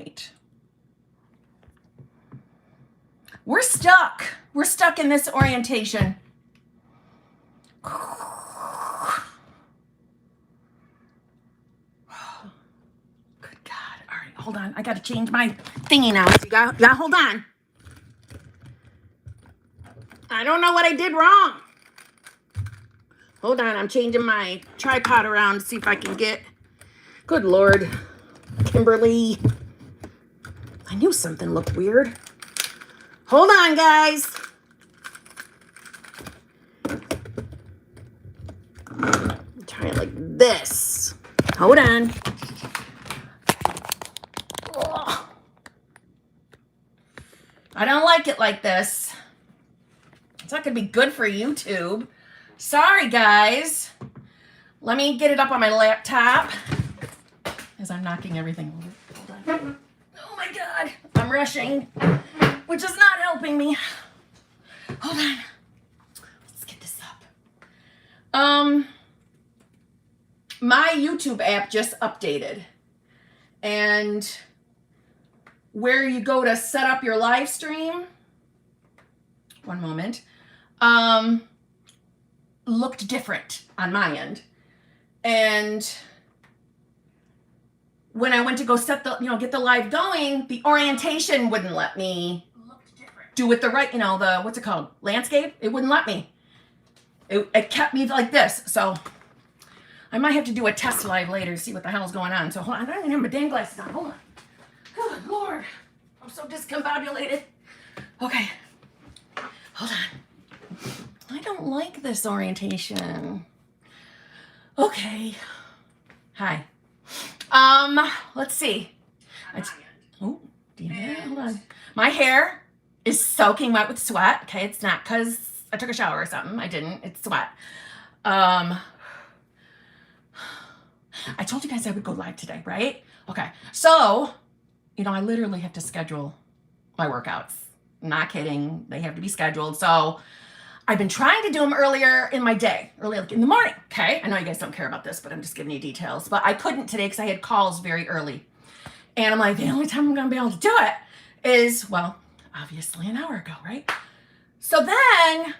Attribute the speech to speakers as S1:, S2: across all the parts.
S1: right. We're stuck. We're stuck in this orientation. Good God. All right, hold on. I got to change my thingy now. So you got hold on. I don't know what I did wrong. Hold on. I'm changing my tripod around to see if I can get... Good Lord. Kimberly. I knew something looked weird. Hold on, guys. Try it like this. Hold on. Oh. I don't like it like this. It's not going to be good for YouTube. Sorry, guys. Let me get it up on my laptop as I'm knocking everything over. Hold on. Oh, my God. I'm rushing, which is not helping me. Hold on. Let's get this up. My YouTube app just updated. And where you go to set up your live stream, one moment, looked different on my end. And when I went to go set the, get the live going, the orientation wouldn't let me do it the right, the, what's it called? Landscape? It wouldn't let me. It kept me like this. So I might have to do a test live later to see what the hell's going on. So hold on. I don't even have my dang glasses on. Hold on. Good Lord. I'm so discombobulated. Okay. Hold on. I don't like this orientation. Okay. Hi. Let's see. Oh, hold on. My hair is soaking wet with sweat. Okay, it's not because I took a shower or something. I didn't. It's sweat. I told you guys I would go live today, right? Okay. So, I literally have to schedule my workouts. Not kidding. They have to be scheduled. So I've been trying to do them earlier in my day, earlier in the morning. Okay. I know you guys don't care about this, but I'm just giving you details. But I couldn't today because I had calls very early. And I'm like, the only time I'm going to be able to do it is, well, obviously an hour ago, right? So then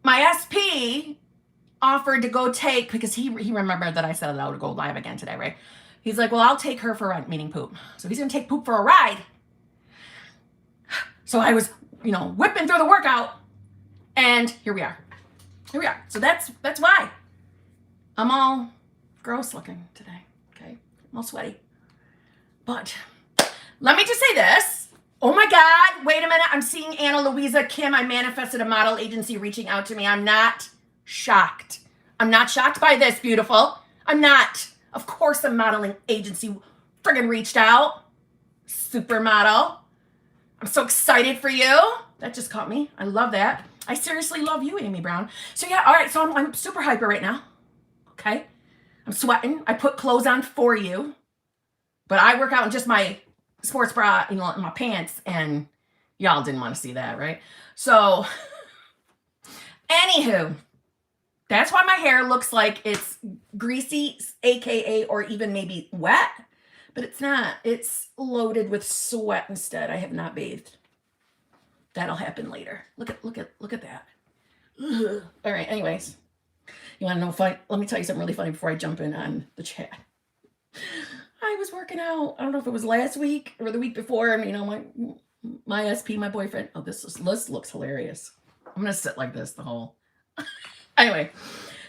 S1: my SP offered to go take, because he remembered that I said that I would go live again today, right? He's like, well, I'll take her for a ride, meaning Poop. So he's going to take Poop for a ride. So I was, whipping through the workout, and here we are. Here we are. So that's why I'm all gross looking today. Okay, I'm all sweaty. But let me just say this. Oh my God, wait a minute. I'm seeing Louisa Kim. I manifested a model agency reaching out to me. I'm not shocked. I'm not shocked by this, beautiful. I'm not. Of course a modeling agency friggin' reached out. Supermodel. I'm so excited for you. That just caught me. I love that. I seriously love you, Amy Brown. So yeah, all right. So I'm super hyper right now. Okay. I'm sweating. I put clothes on for you. But I work out in just my sports bra, in my pants. And y'all didn't want to see that, right? So, anywho, that's why my hair looks like it's greasy, AKA, or even maybe wet. But it's not. It's loaded with sweat instead. I have not bathed. That'll happen later. Look at that. Ugh. All right. Anyways, you want to know? Let me tell you something really funny before I jump in on the chat. I was working out. I don't know if it was last week or the week before. My SP, my boyfriend. Oh, this looks hilarious. I'm gonna sit like this the whole. Anyway,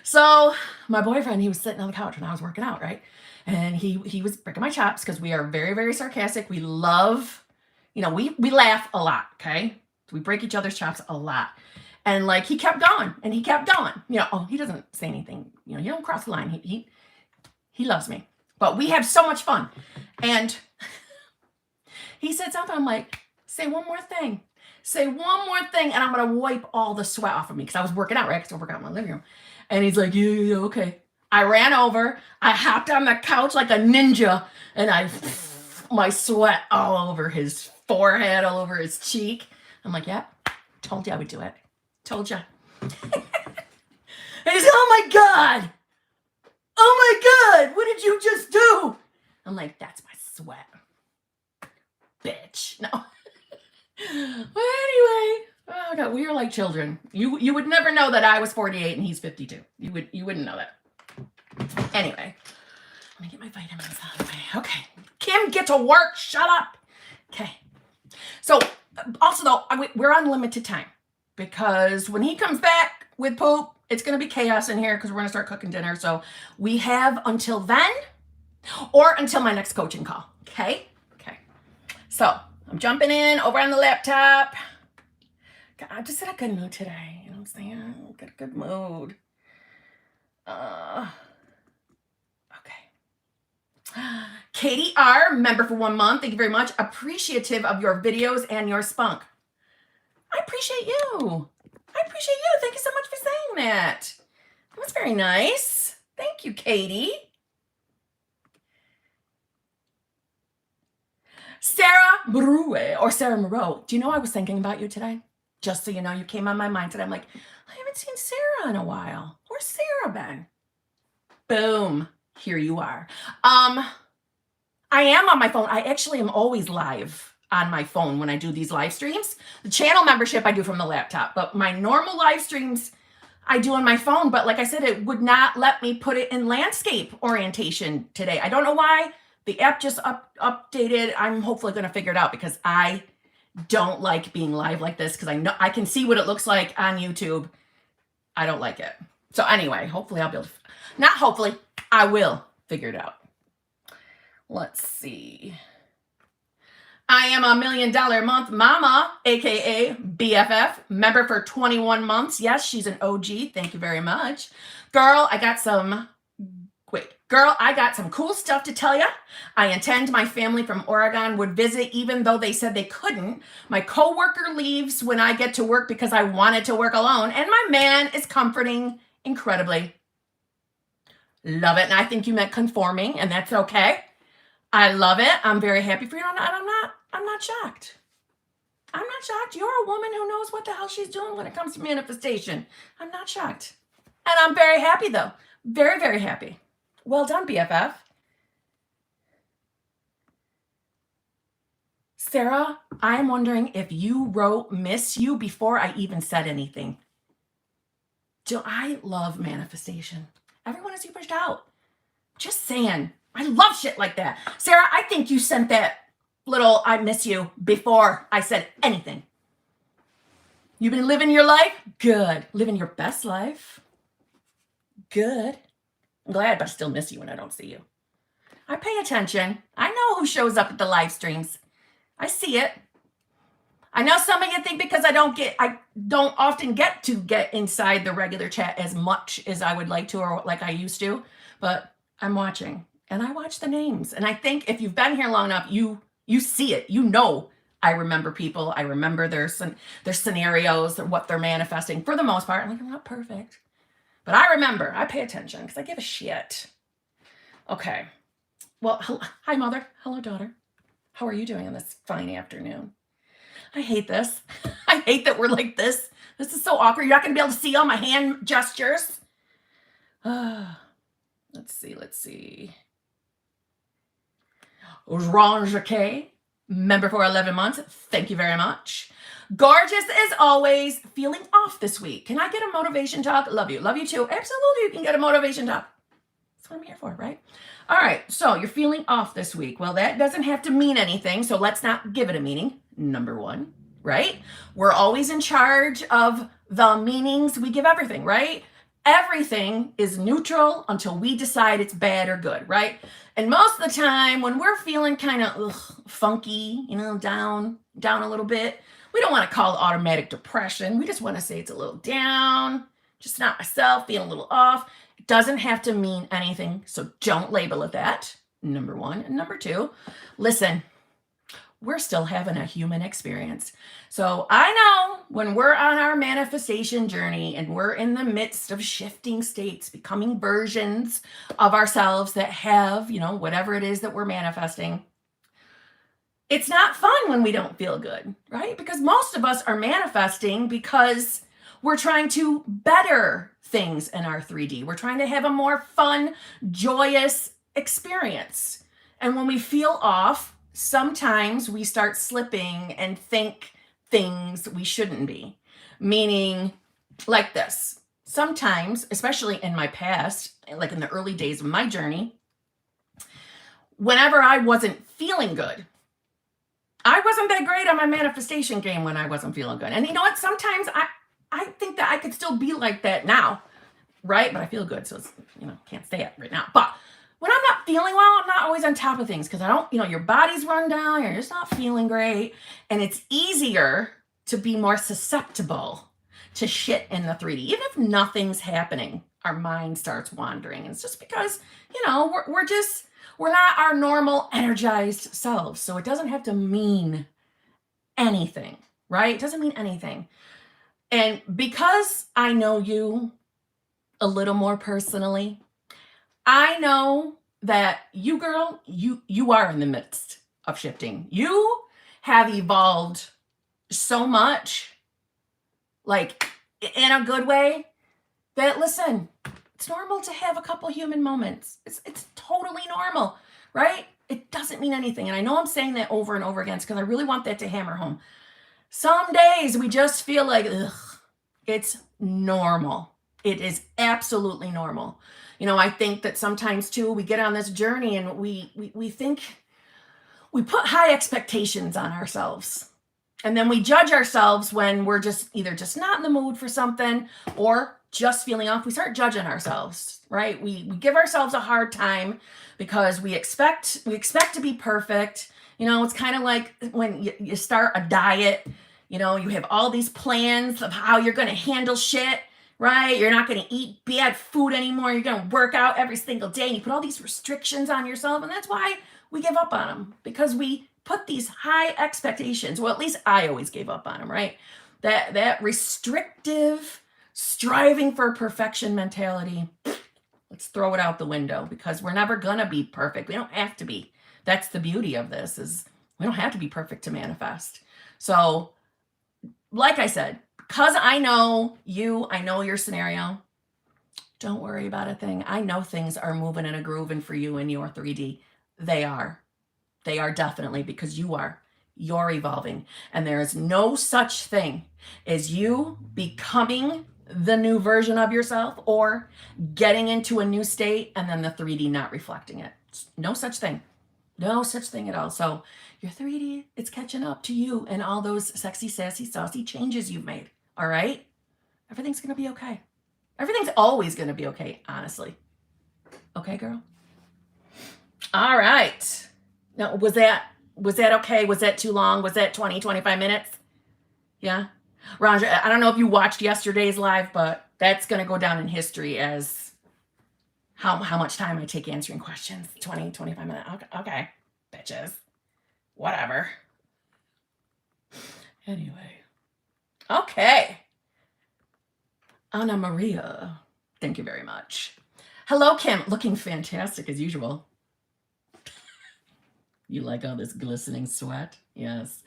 S1: so my boyfriend, he was sitting on the couch when I was working out, right? And he was breaking my chops because we are very, very sarcastic. We love, we laugh a lot, okay? We break each other's chops a lot. And like he kept going and he kept going. He doesn't say anything. He don't cross the line. He loves me. But we have so much fun. And he said something. I'm like, say one more thing. Say one more thing. And I'm going to wipe all the sweat off of me because I was working out, right? Because I work out in my living room. And he's like, yeah, okay. I ran over. I hopped on the couch like a ninja. And my sweat all over his forehead, all over his cheek. I'm like, yeah, told you I would do it. Told you. And he's like, oh my God. Oh my God. What did you just do? I'm like, that's my sweat. we are like children. You would never know that I was 48 and he's 52. You wouldn't know that. Anyway, let me get my vitamins out of the way. Okay. Kim, get to work. Shut up. Okay. So also though, we're on limited time because when he comes back with poop, it's going to be chaos in here because we're going to start cooking dinner. So we have until then or until my next coaching call. Okay. Okay. So I'm jumping in over on the laptop. I'm just in a good mood today. You know what I'm saying? Got a good mood. Okay. Katie R, member for 1 month. Thank you very much. Appreciative of your videos and your spunk. I appreciate you. I appreciate you. Thank you so much for saying that. That was very nice. Thank you, Katie. Sarah Brue or Sarah Moreau. Do you know I was thinking about you today? Just so you know, you came on my mind today. I'm like, I haven't seen Sarah in a while. Where's Sarah been? Boom. Here you are. I am on my phone. I actually am always live on my phone when I do these live streams. The channel membership I do from the laptop, but my normal live streams I do on my phone. But like I said, it would not let me put it in landscape orientation today. I don't know why. The app just updated. I'm hopefully going to figure it out because I don't like being live like this because I know I can see what it looks like on YouTube. I don't like it. So anyway, hopefully I'll be able to, not hopefully, I will figure it out. Let's see. I am a $1 million a month mama, aka BFF, member for 21 months. Yes, she's an OG. Thank you very much. Girl, I got some cool stuff to tell you. I intend my family from Oregon would visit even though they said they couldn't. My coworker leaves when I get to work because I wanted to work alone. And my man is comforting incredibly. Love it. And I think you meant conforming, and that's okay. I love it. I'm very happy for you. And I'm not shocked. I'm not shocked. You're a woman who knows what the hell she's doing when it comes to manifestation. I'm not shocked. And I'm very happy though. Very, very happy. Well done, BFF. Sarah, I'm wondering if you wrote miss you before I even said anything. Do I love manifestation? Everyone is supered out. Just saying. I love shit like that. Sarah, I think you sent that little I miss you before I said anything. You've been living your life? Good. Living your best life? Good. I'm glad, but I still miss you when I don't see you. I pay attention. I know who shows up at the live streams. I see it. I know some of you think because I don't often get to get inside the regular chat as much as I would like to or like I used to, but I'm watching and I watch the names. And I think if you've been here long enough, you see it. You know, I remember people. I remember their scenarios or what they're manifesting for the most part. I'm like, I'm not perfect. But I remember, I pay attention because I give a shit. Okay. Well, hi, mother. Hello, daughter. How are you doing on this fine afternoon? I hate this. I hate that we're like this. This is so awkward. You're not going to be able to see all my hand gestures. Let's see. Range K, member for 11 months. Thank you very much. Gorgeous as always. Feeling off this week. Can I get a motivation talk? Love you. Love you too. Absolutely. You can get a motivation talk. That's what I'm here for, right? All right. So you're feeling off this week. Well, that doesn't have to mean anything. So let's not give it a meaning. Number one, right? We're always in charge of the meanings we give everything, right? Everything is neutral until we decide it's bad or good, right? And most of the time when we're feeling kind of funky, down a little bit, we don't want to call it automatic depression. We just want to say it's a little down, just not myself, feeling a little off. It doesn't have to mean anything, so don't label it that, number one. And number two, listen, we're still having a human experience. So I know when we're on our manifestation journey and we're in the midst of shifting states, becoming versions of ourselves that have, whatever it is that we're manifesting, it's not fun when we don't feel good, right? Because most of us are manifesting because we're trying to better things in our 3D. We're trying to have a more fun, joyous experience. And when we feel off, sometimes we start slipping and think things we shouldn't be. Meaning like this. Sometimes, especially in my past, like in the early days of my journey, whenever I wasn't feeling good, I wasn't that great on my manifestation game when I wasn't feeling good. And you know what? Sometimes I think that I could still be like that now, right? But I feel good, so it's, can't say it right now. But when I'm not feeling well, I'm not always on top of things because I don't, your body's run down, you're just not feeling great. And it's easier to be more susceptible to shit in the 3D. Even if nothing's happening, our mind starts wandering. And it's just because, we're not our normal energized selves. So it doesn't have to mean anything, right? It doesn't mean anything. And because I know you a little more personally, I know that you, girl, you are in the midst of shifting. You have evolved so much, like in a good way, that listen, it's normal to have a couple human moments. It's totally normal, right? It doesn't mean anything. And I know I'm saying that over and over again because I really want that to hammer home. Some days we just feel like, ugh, it's normal. It is absolutely normal. I think that sometimes too, we get on this journey and we think we put high expectations on ourselves. And then we judge ourselves when we're either just not in the mood for something or just feeling off. We start judging ourselves, right? We give ourselves a hard time because we expect to be perfect. It's kind of like when you start a diet, you have all these plans of how you're going to handle shit, right? You're not going to eat bad food anymore. You're going to work out every single day. And you put all these restrictions on yourself. And that's why we give up on them, because we put these high expectations. Well, at least I always gave up on them, right? That restrictive, striving for perfection mentality, let's throw it out the window because we're never going to be perfect. We don't have to be. That's the beauty of this, is we don't have to be perfect to manifest. So, like I said, because I know you, I know your scenario, don't worry about a thing. I know things are moving in a groove, and for you in your 3D, they are. They are definitely, because you're evolving. And there is no such thing as you becoming the new version of yourself or getting into a new state and then the 3D not reflecting it. No such thing. No such thing at all. So your 3D, it's catching up to you and all those sexy, sassy, saucy changes you've made. All right? Everything's going to be okay. Everything's always going to be okay, honestly. Okay, girl? All right. Now, was that okay? Was that too long? Was that 20, 25 minutes? Yeah? Raja, I don't know if you watched yesterday's live, but that's going to go down in history as how much time I take answering questions. 20, 25 minutes. Okay, bitches. Whatever. Anyway. Okay. Anna Maria. Thank you very much. Hello, Kim. Looking fantastic as usual. You like all this glistening sweat? Yes.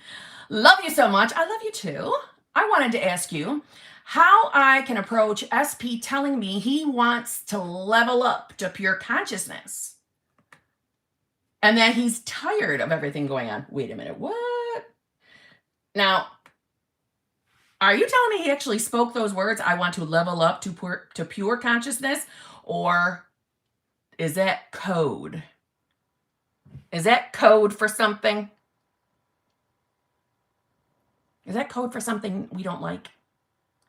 S1: Love you so much. I love you too. I wanted to ask you how I can approach SP telling me he wants to level up to pure consciousness and that he's tired of everything going on. Wait a minute. What? Now, are you telling me he actually spoke those words? I want to level up to pure consciousness, or is that code? Is that code for something? Is that code for something we don't like?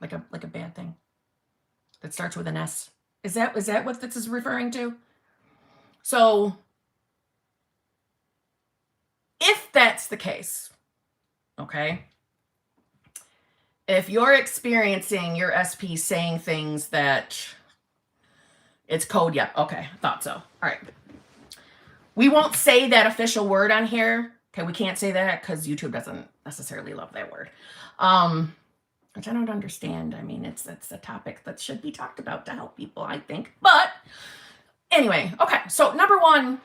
S1: Like a bad thing that starts with an S? Is that what this is referring to? So if that's the case, okay, if you're experiencing your SP saying things that it's code, yeah, okay, thought so. All right. We won't say that official word on here. Okay, we can't say that because YouTube doesn't necessarily love that word. Which I don't understand. I mean, it's a topic that should be talked about to help people, I think. But anyway, okay. So number one,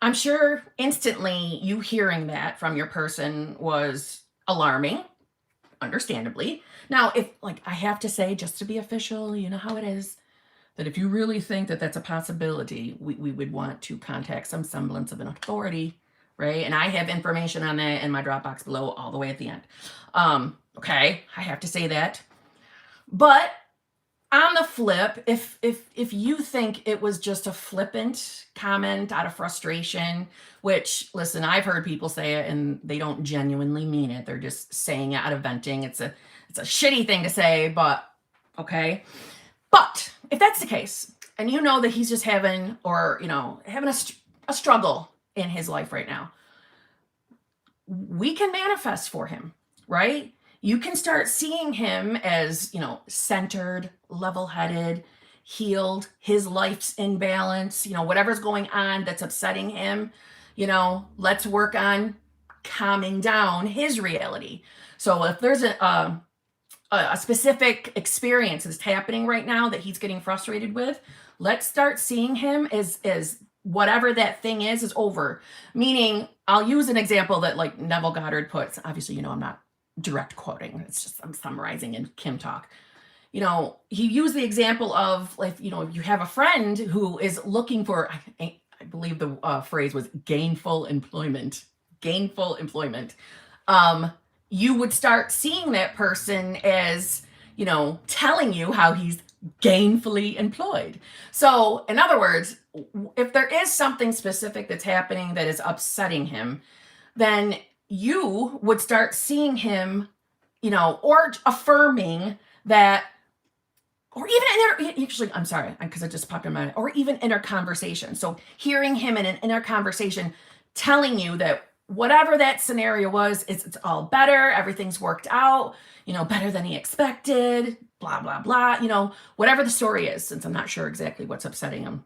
S1: I'm sure instantly you hearing that from your person was alarming, understandably. Now, if I have to say, just to be official, you know how it is, that if you really think that that's a possibility, we would want to contact some semblance of an authority right? And I have information on that in my Dropbox below all the way at the end. Okay, I have to say that. But on the flip, if you think it was just a flippant comment out of frustration, which, listen, I've heard people say it and they don't genuinely mean it. They're just saying it out of venting. It's a shitty thing to say, but okay. But if that's the case, and you know that he's just having, or having a struggle in his life right now, we can manifest for him, right? You can start seeing him as, centered, level-headed, healed, his life's in balance, whatever's going on that's upsetting him, let's work on calming down his reality. So if there's a specific experience that's happening right now that he's getting frustrated with, let's start seeing him as whatever that thing is over. Meaning, I'll use an example that like Neville Goddard puts. Obviously, I'm not direct quoting. It's just I'm summarizing in Kim talk. He used the example of like, if you have a friend who is looking for, I believe the phrase was gainful employment. Gainful employment. You would start seeing that person as, telling you how he's gainfully employed. So in other words, if there is something specific that's happening that is upsetting him, then you would start seeing him, or affirming that, or even usually, I'm sorry, because it just popped in my mind, or even inner conversation. So hearing him in an inner conversation telling you that whatever that scenario was, it's all better, everything's worked out, better than he expected, blah, blah, blah, whatever the story is, since I'm not sure exactly what's upsetting him.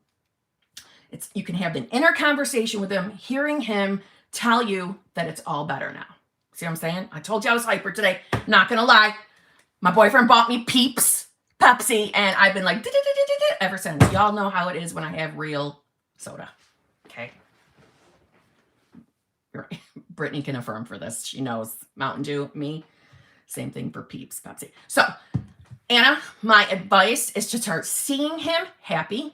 S1: You can have an inner conversation with him, hearing him tell you that it's all better now. See what I'm saying? I told you I was hyper today. Not gonna lie. My boyfriend bought me Pepsi, and I've been like ever since. Y'all know how it is when I have real soda. Okay. Right. Brittany can affirm for this. She knows Mountain Dew, me. Same thing for Pepsi. So, Anna, my advice is to start seeing him happy,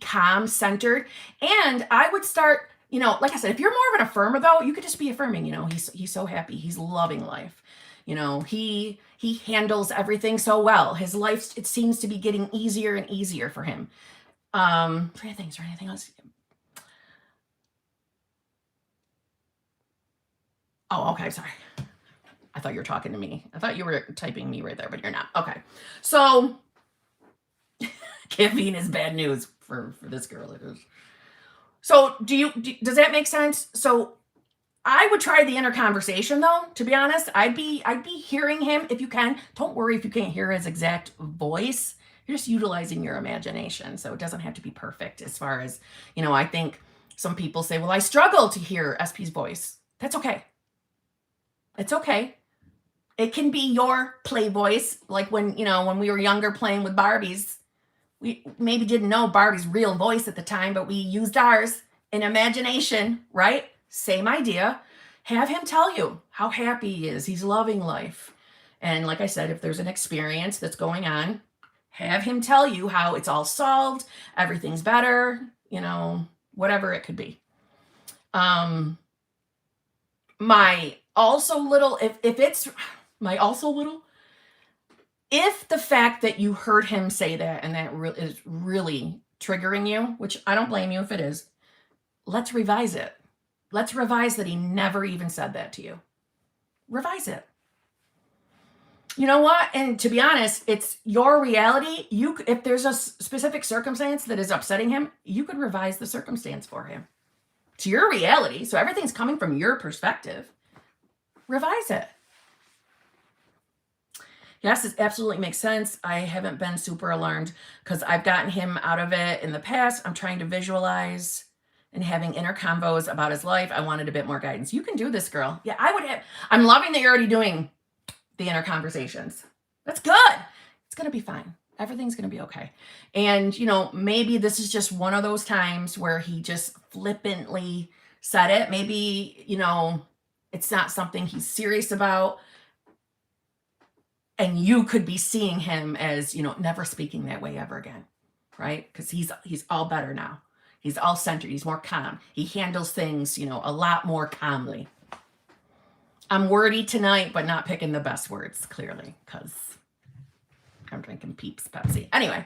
S1: calm, centered. And I would start, like I said, if you're more of an affirmer though, you could just be affirming, he's so happy. He's loving life. He handles everything so well. His life, it seems to be getting easier and easier for him. Three things or anything else. Oh, okay. Sorry. I thought you were talking to me. I thought you were typing me right there, but you're not. Okay. So caffeine is bad news for this girl. It is. So does that make sense? So I would try the inner conversation though, to be honest. I'd be hearing him if you can. Don't worry if you can't hear his exact voice. You're just utilizing your imagination. So it doesn't have to be perfect as far as, I think some people say, well, I struggle to hear SP's voice. That's okay. It's okay. It can be your play voice. Like when we were younger playing with Barbies, we maybe didn't know Barbie's real voice at the time, but we used ours in imagination, right? Same idea. Have him tell you how happy he is. He's loving life. And like I said, if there's an experience that's going on, have him tell you how it's all solved, everything's better, whatever it could be. My also little, if the fact that you heard him say that and that is really triggering you, which I don't blame you if it is, let's revise it. Let's revise that he never even said that to you. Revise it. You know what? And to be honest, it's your reality. If there's a specific circumstance that is upsetting him, you could revise the circumstance for him. It's your reality. So everything's coming from your perspective. Revise it. Yes, it absolutely makes sense. I haven't been super alarmed because I've gotten him out of it in the past. I'm trying to visualize and having inner convos about his life. I wanted a bit more guidance. You can do this, girl. Yeah, I'm loving that you're already doing the inner conversations. That's good. It's going to be fine. Everything's going to be okay. And, maybe this is just one of those times where he just flippantly said it. Maybe, it's not something he's serious about. And you could be seeing him as, never speaking that way ever again, right? Because he's all better now. He's all centered. He's more calm. He handles things, a lot more calmly. I'm wordy tonight, but not picking the best words, clearly, because I'm drinking Peeps Pepsi. Anyway,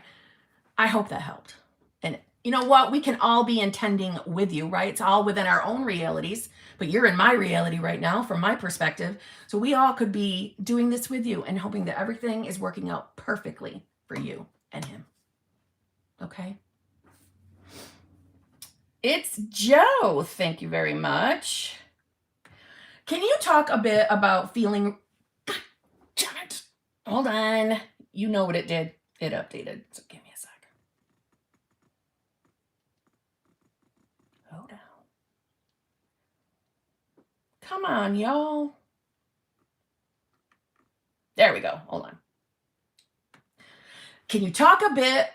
S1: I hope that helped. And you know what? We can all be intending with you, right? It's all within our own realities, but you're in my reality right now from my perspective. So we all could be doing this with you and hoping that everything is working out perfectly for you and him. Okay? It's Joe. Thank you very much. Can you talk a bit about feeling... God damn it. Hold on. You know what it did. It updated. So give me a sec. Hold on. Come on, y'all. There we go. Hold on. Can you talk a bit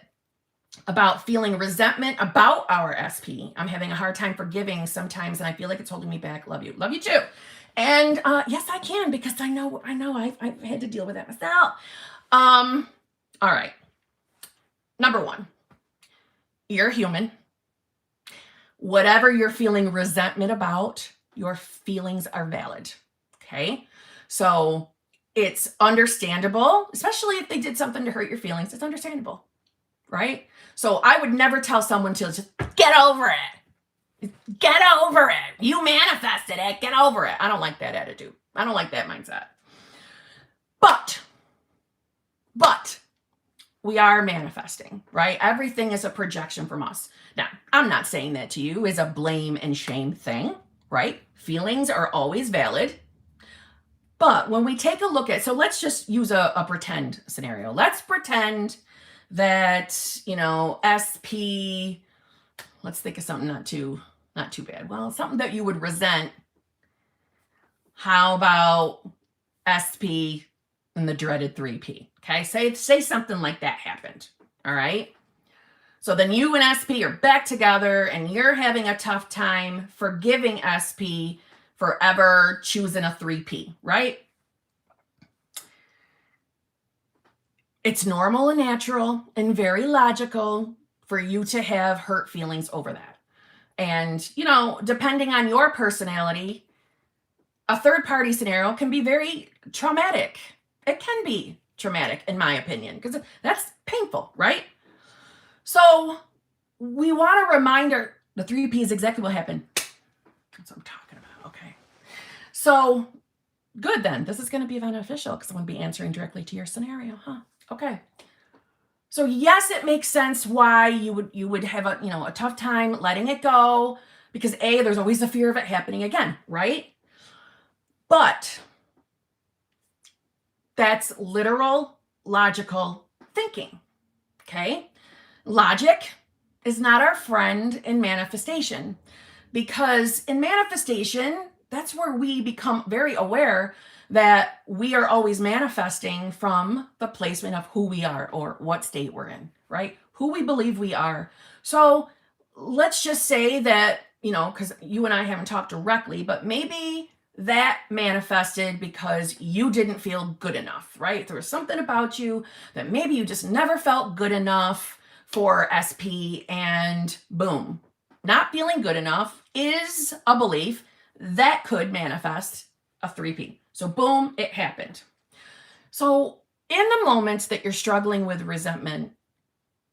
S1: about feeling resentment about our SP? I'm having a hard time forgiving sometimes, and I feel like it's holding me back. Love you. Love you too. And yes, I can, because I know I've had to deal with that myself. All right. Number one, you're human. Whatever you're feeling resentment about, your feelings are valid. Okay. So it's understandable, especially if they did something to hurt your feelings. It's understandable, right? So I would never tell someone to just get over it. Get over it. You manifested it. Get over it. I don't like that attitude. I don't like that mindset. But we are manifesting, right? Everything is a projection from us. Now, I'm not saying that to you is a blame and shame thing, right? Feelings are always valid. But when we take a look at, so let's just use a pretend scenario. Let's pretend that, SP, let's think of something not too bad. Well, something that you would resent. How about SP and the dreaded 3P? Okay, say something like that happened. All right. So then you and SP are back together and you're having a tough time forgiving SP for ever choosing a 3P, right? It's normal and natural and very logical for you to have hurt feelings over that. And, depending on your personality, a third party scenario can be very traumatic. It can be traumatic, in my opinion, because that's painful, right? So we want to remind the 3P is exactly what happened. That's what I'm talking about. Okay. So good then. This is going to be beneficial because I'm going to be answering directly to your scenario, huh? Okay. So yes, it makes sense why you would have a tough time letting it go, because there's always the fear of it happening again, right? But that's literal, logical thinking. Okay? Logic is not our friend in manifestation, because in manifestation, that's where we become very aware that we are always manifesting from the placement of who we are or what state we're in, right? Who we believe we are. So let's just say that, because you and I haven't talked directly, but maybe that manifested because you didn't feel good enough, right? There was something about you that maybe you just never felt good enough for SP, and boom, not feeling good enough is a belief that could manifest a 3P. So boom, it happened. So in the moments that you're struggling with resentment,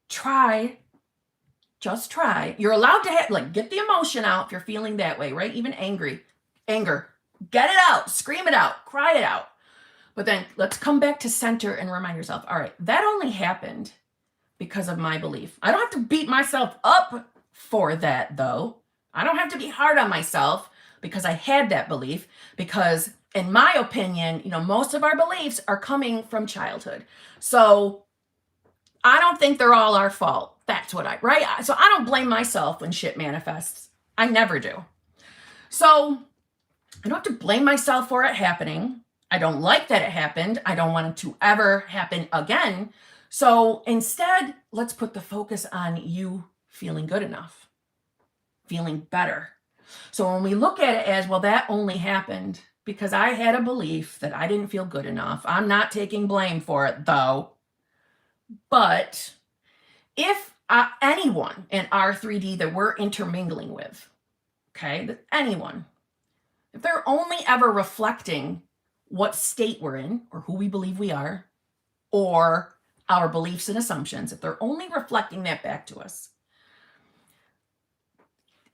S1: just try. You're allowed to get the emotion out if you're feeling that way, right? Even anger, get it out, scream it out, cry it out. But then let's come back to center and remind yourself, all right, that only happened because of my belief. I don't have to beat myself up for that, though. I don't have to be hard on myself because I had that belief, because in my opinion, most of our beliefs are coming from childhood. So I don't think they're all our fault. That's what right? So I don't blame myself when shit manifests. I never do. So I don't have to blame myself for it happening. I don't like that it happened. I don't want it to ever happen again. So instead, let's put the focus on you feeling good enough, feeling better. So when we look at it as, well, that only happened because I had a belief that I didn't feel good enough. I'm not taking blame for it, though. But if anyone in our 3D that we're intermingling with, okay, anyone, if they're only ever reflecting what state we're in or who we believe we are or our beliefs and assumptions, if they're only reflecting that back to us,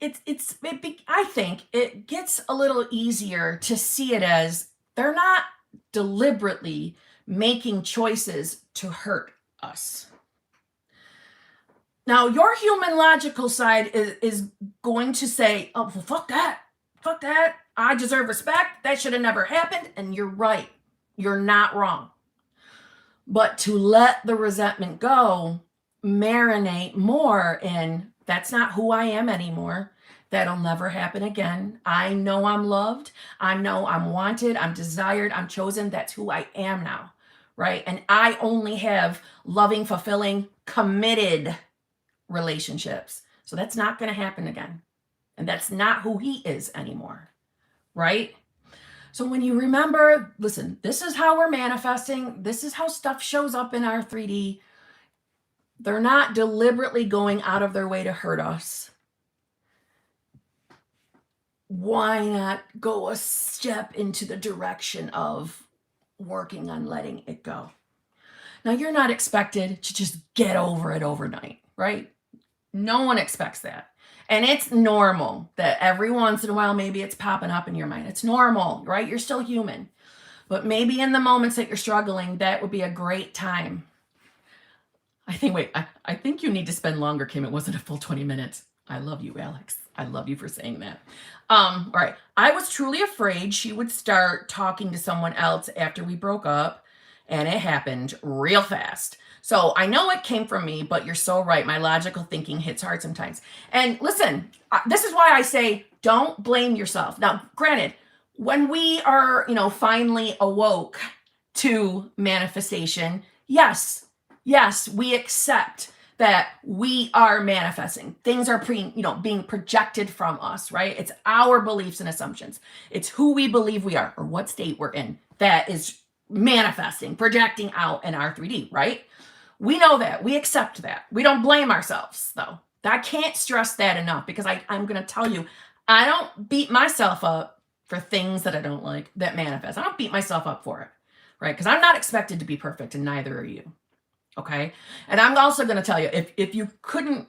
S1: I think it gets a little easier to see it as they're not deliberately making choices to hurt us. Now, your human logical side is going to say, oh, well, fuck that. Fuck that. I deserve respect. That should have never happened. And you're right. You're not wrong. But to let the resentment go, marinate more in, that's not who I am anymore. That'll never happen again. I know I'm loved. I know I'm wanted. I'm desired. I'm chosen. That's who I am now, right? And I only have loving, fulfilling, committed relationships. So that's not going to happen again. And that's not who he is anymore, right? So when you remember, listen, this is how we're manifesting. This is how stuff shows up in our 3D. They're not deliberately going out of their way to hurt us. Why not go a step into the direction of working on letting it go? Now, you're not expected to just get over it overnight, right? No one expects that. And it's normal that every once in a while, maybe it's popping up in your mind. It's normal, right? You're still human. But maybe in the moments that you're struggling, that would be a great time. I think you need to spend longer, Kim. It wasn't a full 20 minutes. I love you, Alex. I love you for saying that. All right. I was truly afraid she would start talking to someone else after we broke up, and it happened real fast. So I know it came from me, but you're so right. My logical thinking hits hard sometimes. And listen, this is why I say don't blame yourself. Now, granted, when we are, finally awoke to manifestation, yes, we accept that we are manifesting. Things are being projected from us, right? It's our beliefs and assumptions. It's who we believe we are or what state we're in that is manifesting, projecting out in our 3D, right? We know that. We accept that. We don't blame ourselves, though. I can't stress that enough because I'm going to tell you, I don't beat myself up for things that I don't like that manifest. I don't beat myself up for it, right? Because I'm not expected to be perfect, and neither are you. Okay. And I'm also going to tell you, if you couldn't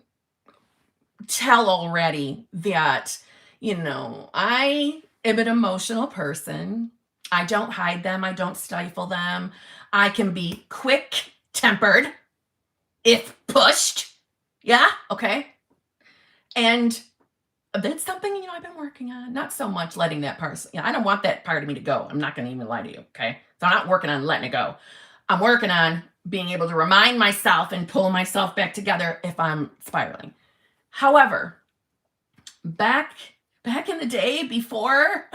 S1: tell already that, I am an emotional person. I don't hide them. I don't stifle them. I can be quick-tempered if pushed. Yeah. Okay. And that's something, I've been working on. Not so much letting that part, I don't want that part of me to go. I'm not going to even lie to you. Okay. So I'm not working on letting it go. I'm working on being able to remind myself and pull myself back together if I'm spiraling. However, back in the day before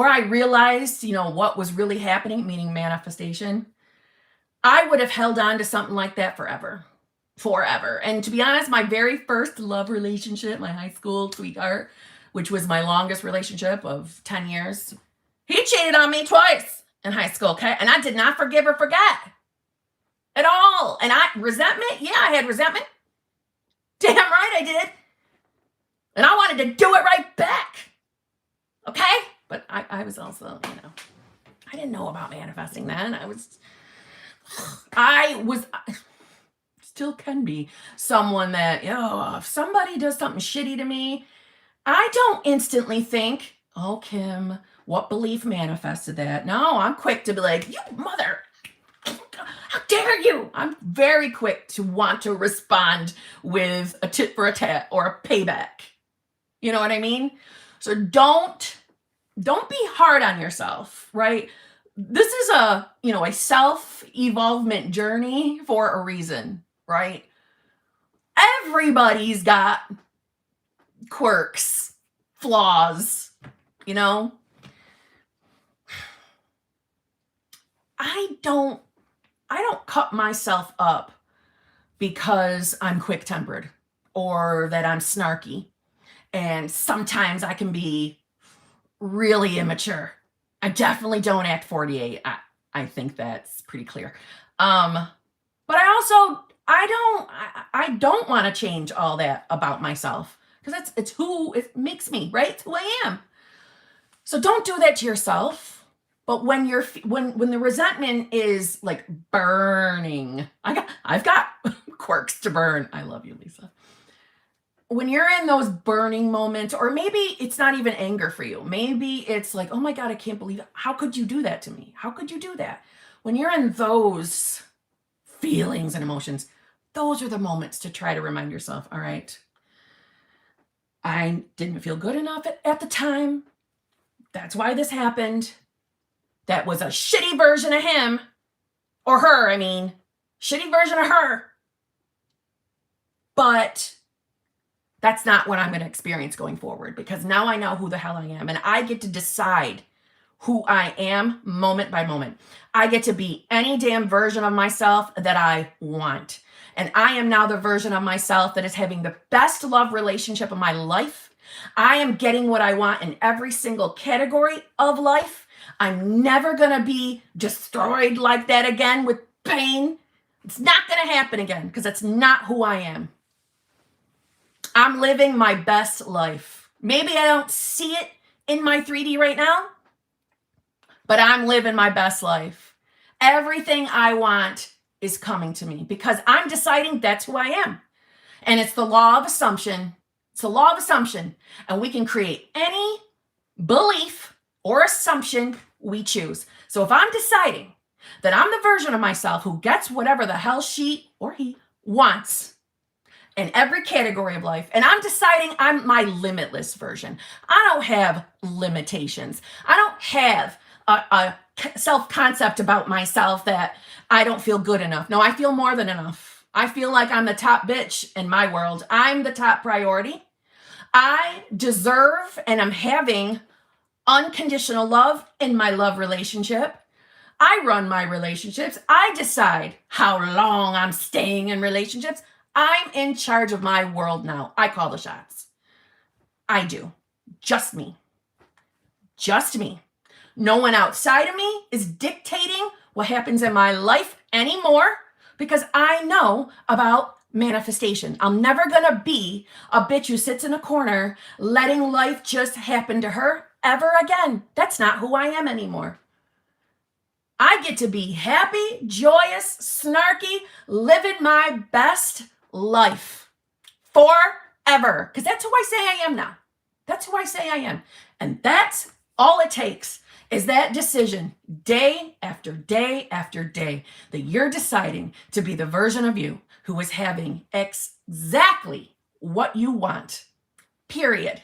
S1: I realized, what was really happening, meaning manifestation, I would have held on to something like that forever. And to be honest, my very first love relationship, my high school sweetheart, which was my longest relationship of 10 years, he cheated on me twice in high school, okay? And I did not forgive or forget at all. And resentment? Yeah, I had resentment. Damn right I did. And I wanted to do it right back. Okay? But I was also, I didn't know about manifesting then. I still can be someone that, if somebody does something shitty to me, I don't instantly think, oh, Kim, what belief manifested that? No, I'm quick to be like, you mother, how dare you? I'm very quick to want to respond with a tit for a tat or a payback. You know what I mean? So don't be hard on yourself, right? This is a self-evolvement journey for a reason, right? Everybody's got quirks, flaws, I don't cut myself up because I'm quick-tempered or that I'm snarky. And sometimes I can be really immature. I definitely don't act 48. I think that's pretty clear. But I also I don't want to change all that about myself because it's who it makes me, right? It's who I am. So don't do that to yourself. But when when the resentment is like burning, I've got quirks to burn. I love you, Lisa. When you're in those burning moments, or maybe it's not even anger for you. Maybe it's like, oh my God, I can't believe it. How could you do that to me? How could you do that? When you're in those feelings and emotions, those are the moments to try to remind yourself, all right, I didn't feel good enough at the time. That's why this happened. That was a shitty version of him or her. I mean, shitty version of her. But that's not what I'm going to experience going forward, because now I know who the hell I am and I get to decide who I am moment by moment. I get to be any damn version of myself that I want. And I am now the version of myself that is having the best love relationship of my life. I am getting what I want in every single category of life. I'm never going to be destroyed like that again with pain. It's not going to happen again because it's not who I am. I'm living my best life. Maybe I don't see it in my 3D right now, but I'm living my best life. Everything I want is coming to me because I'm deciding that's who I am. And it's the law of assumption. It's the law of assumption. And we can create any belief or assumption we choose. So if I'm deciding that I'm the version of myself who gets whatever the hell she or he wants in every category of life, and I'm deciding I'm my limitless version. I don't have limitations. I don't have a self-concept about myself that I don't feel good enough. No, I feel more than enough. I feel like I'm the top bitch in my world. I'm the top priority. I deserve and I'm having unconditional love in my love relationship. I run my relationships. I decide how long I'm staying in relationships. I'm in charge of my world now. I call the shots. I do. Just me. Just me. No one outside of me is dictating what happens in my life anymore because I know about manifestation. I'm never going to be a bitch who sits in a corner letting life just happen to her ever again. That's not who I am anymore. I get to be happy, joyous, snarky, living my best life forever. Because that's who I say I am now. That's who I say I am. And that's all it takes is that decision day after day after day that you're deciding to be the version of you who is having exactly what you want. Period.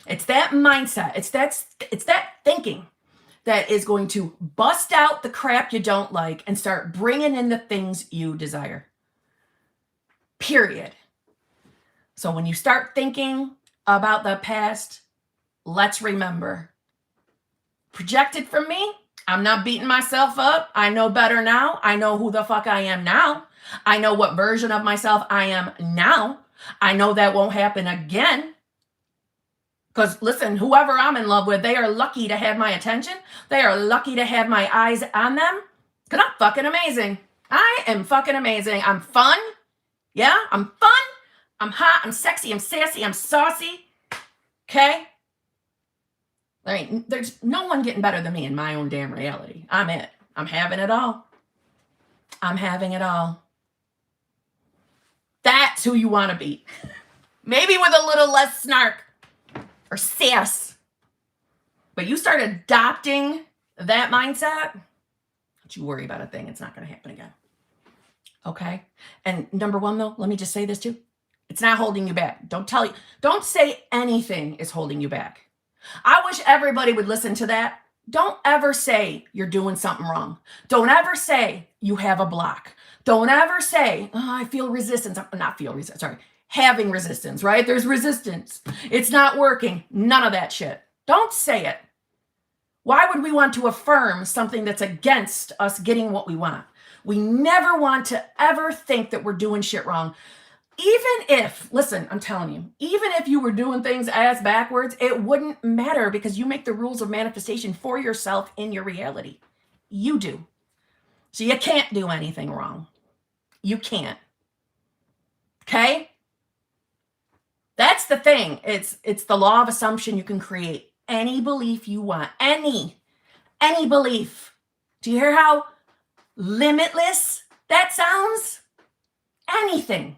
S1: It's that mindset. It's that thinking that is going to bust out the crap you don't like and start bringing in the things you desire. Period. So when you start thinking about the past, let's remember, projected from me, I'm not beating myself up. I know better now. I know who the fuck I am now. I know what version of myself I am now. I know that won't happen again. Because listen, whoever I'm in love with, they are lucky to have my attention. They are lucky to have my eyes on them. Because I'm fucking amazing. I am fucking amazing. I'm fun. Yeah, I'm fun. I'm hot. I'm sexy. I'm sassy. I'm saucy. Okay? I mean, there's no one getting better than me in my own damn reality. I'm it. I'm having it all. I'm having it all. That's who you want to be. Maybe with a little less snark or sass. But you start adopting that mindset, don't you worry about a thing. It's not going to happen again. Okay? And number one, though, let me just say this too. It's not holding you back. Don't say anything is holding you back. I wish everybody would listen to that. Don't ever say you're doing something wrong. Don't ever say you have a block. Don't ever say, oh, I feel resistance. Not feel resistance, sorry. Having resistance, right? There's resistance. It's not working. None of that shit. Don't say it. Why would we want to affirm something that's against us getting what we want? We never want to ever think that we're doing shit wrong. Even if, listen, I'm telling you, even if you were doing things ass backwards, it wouldn't matter because you make the rules of manifestation for yourself in your reality. You do. So you can't do anything wrong. You can't. Okay? That's the thing. It's the law of assumption. You can create any belief you want. Any belief. Do you hear how limitless that sounds? Anything.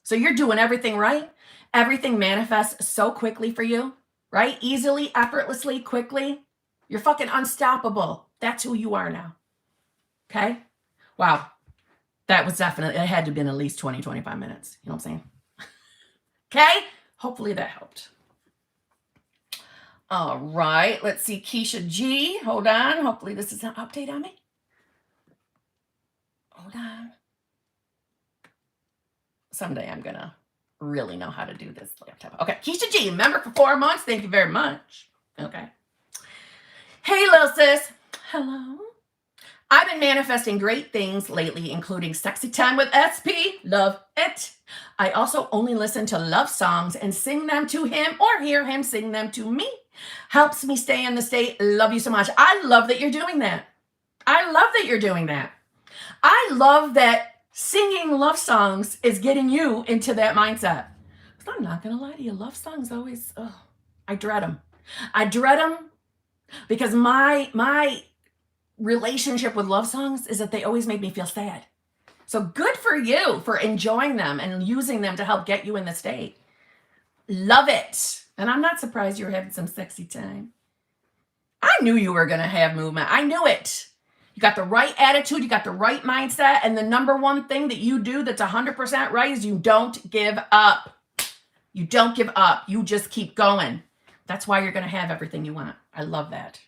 S1: So you're doing everything right. Everything manifests so quickly for you, right? Easily, effortlessly, quickly. You're fucking unstoppable. That's who you are now. Okay? Wow. That was definitely, it had to have been at least 20, 25 minutes. You know what I'm saying? Okay? Hopefully that helped. All right. Let's see. Keisha G. Hold on. Hopefully this is an update on me. Hold on. Someday I'm going to really know how to do this laptop. Okay. Keisha G. Member for 4 months. Thank you very much. Okay. Hey, little sis. Hello. I've been manifesting great things lately, including sexy time with SP. Love it. I also only listen to love songs and sing them to him or hear him sing them to me. Helps me stay in the state. Love you so much. I love that you're doing that. I love that you're doing that. I love that singing love songs is getting you into that mindset. I'm not going to lie to you. Love songs always, I dread them. I dread them because my relationship with love songs is that they always make me feel sad. So good for you for enjoying them and using them to help get you in the state. Love it. And I'm not surprised you're having some sexy time. I knew you were going to have movement. I knew it. You got the right attitude. You got the right mindset. And the number one thing that you do that's 100% right is you don't give up. You don't give up. You just keep going. That's why you're going to have everything you want. I love that.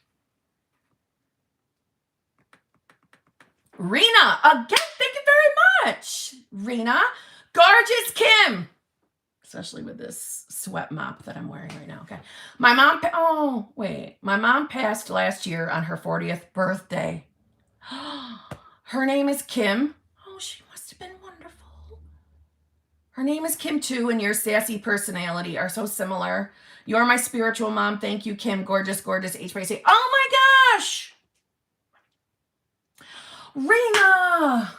S1: Rena, again, thank you very much. Rena, gorgeous Kim. Especially with this sweat mop that I'm wearing right now. Okay. My mom passed last year on her 40th birthday. Her name is Kim. Oh, she must have been wonderful. Her name is Kim too, and your sassy personality are so similar. You're my spiritual mom. Thank you, Kim. Gorgeous, gorgeous HBIC. Oh my gosh. Rena.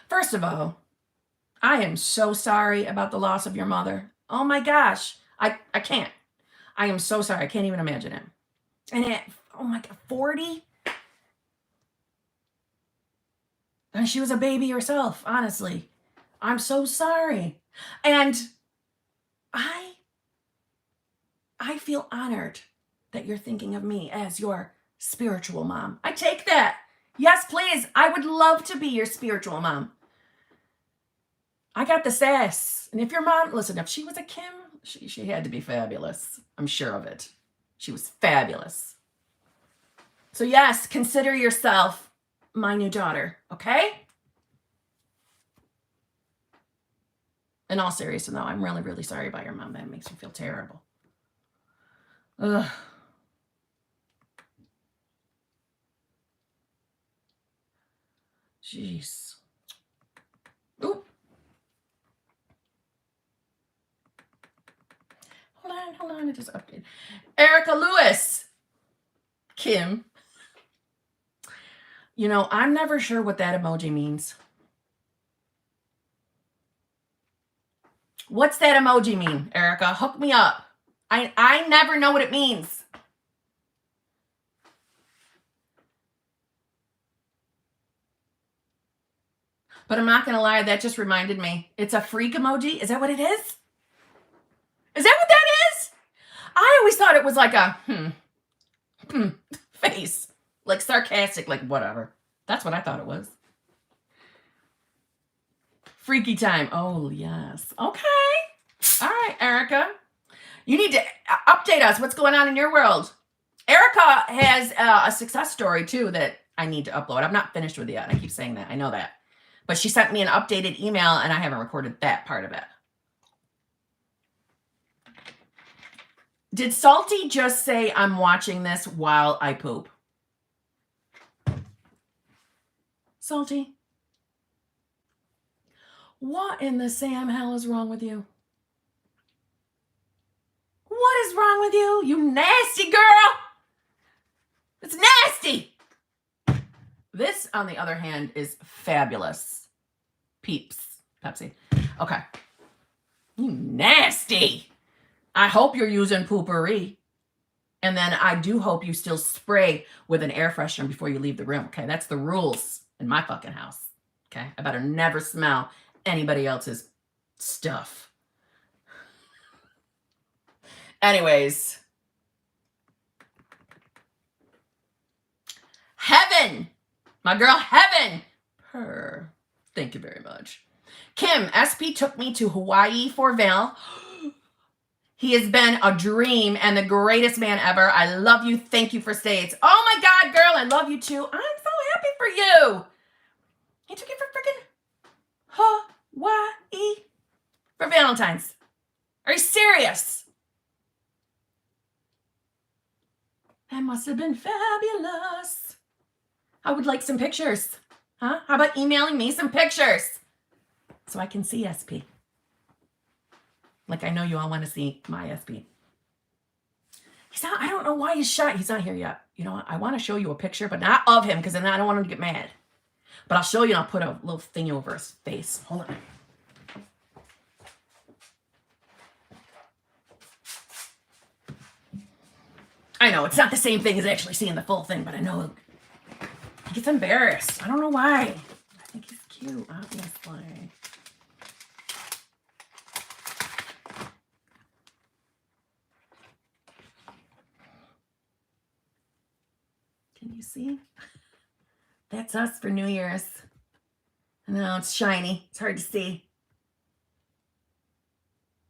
S1: First of all, I am so sorry about the loss of your mother. Oh my gosh. I can't. I am so sorry. I can't even imagine it. And oh my God, 40? And she was a baby herself, honestly. I'm so sorry. And I feel honored that you're thinking of me as your spiritual mom. I take that. Yes, please. I would love to be your spiritual mom. I got the sass. And if your mom, listen, if she was a Kim, she had to be fabulous. I'm sure of it. She was fabulous. So yes, consider yourself my new daughter, okay? In all seriousness, though, I'm really, really sorry about your mom. That makes me feel terrible. Ugh. Jeez. Oop. Hold on. I just updated. Erica Lewis. Kim. You know, I'm never sure what that emoji means. What's that emoji mean, Erica? Hook me up. I never know what it means. But I'm not going to lie, that just reminded me. It's a freak emoji. Is that what it is? Is that what that is? I always thought it was like a face. Like sarcastic, like whatever. That's what I thought it was. Freaky time. Oh, yes. Okay. All right, Erica. You need to update us. What's going on in your world? Erica has a success story, too, that I need to upload. I'm not finished with it yet. I keep saying that. I know that. But she sent me an updated email, and I haven't recorded that part of it. Did Salty just say, I'm watching this while I poop? Salty? What in the Sam hell is wrong with you? What is wrong with you? You nasty girl. It's nasty. This, on the other hand, is fabulous. Peeps. Pepsi. Okay. You nasty. I hope you're using poopery. And then I do hope you still spray with an air freshener before you leave the room. Okay, that's the rules in my fucking house. Okay, I better never smell anybody else's stuff. Anyways. Heaven. My girl, Heaven. Purr. Thank you very much. Kim, SP took me to Hawaii for Val. He has been a dream and the greatest man ever. I love you. Thank you for stays. Oh my God, girl, I love you too. I'm so happy for you. He took you for freaking Hawaii for Valentine's. Are you serious? That must have been fabulous. I would like some pictures. Huh? How about emailing me some pictures so I can see SP? Like, I know you all want to see my SP. He's not, I don't know why he's shy. He's not here yet. You know what? I want to show you a picture, but not of him, because then I don't want him to get mad. But I'll show you and I'll put a little thing over his face. Hold on. I know, it's not the same thing as actually seeing the full thing, but I know he gets embarrassed. I don't know why. I think he's cute, obviously. Can you see? That's us for New Year's. I know, it's shiny. It's hard to see.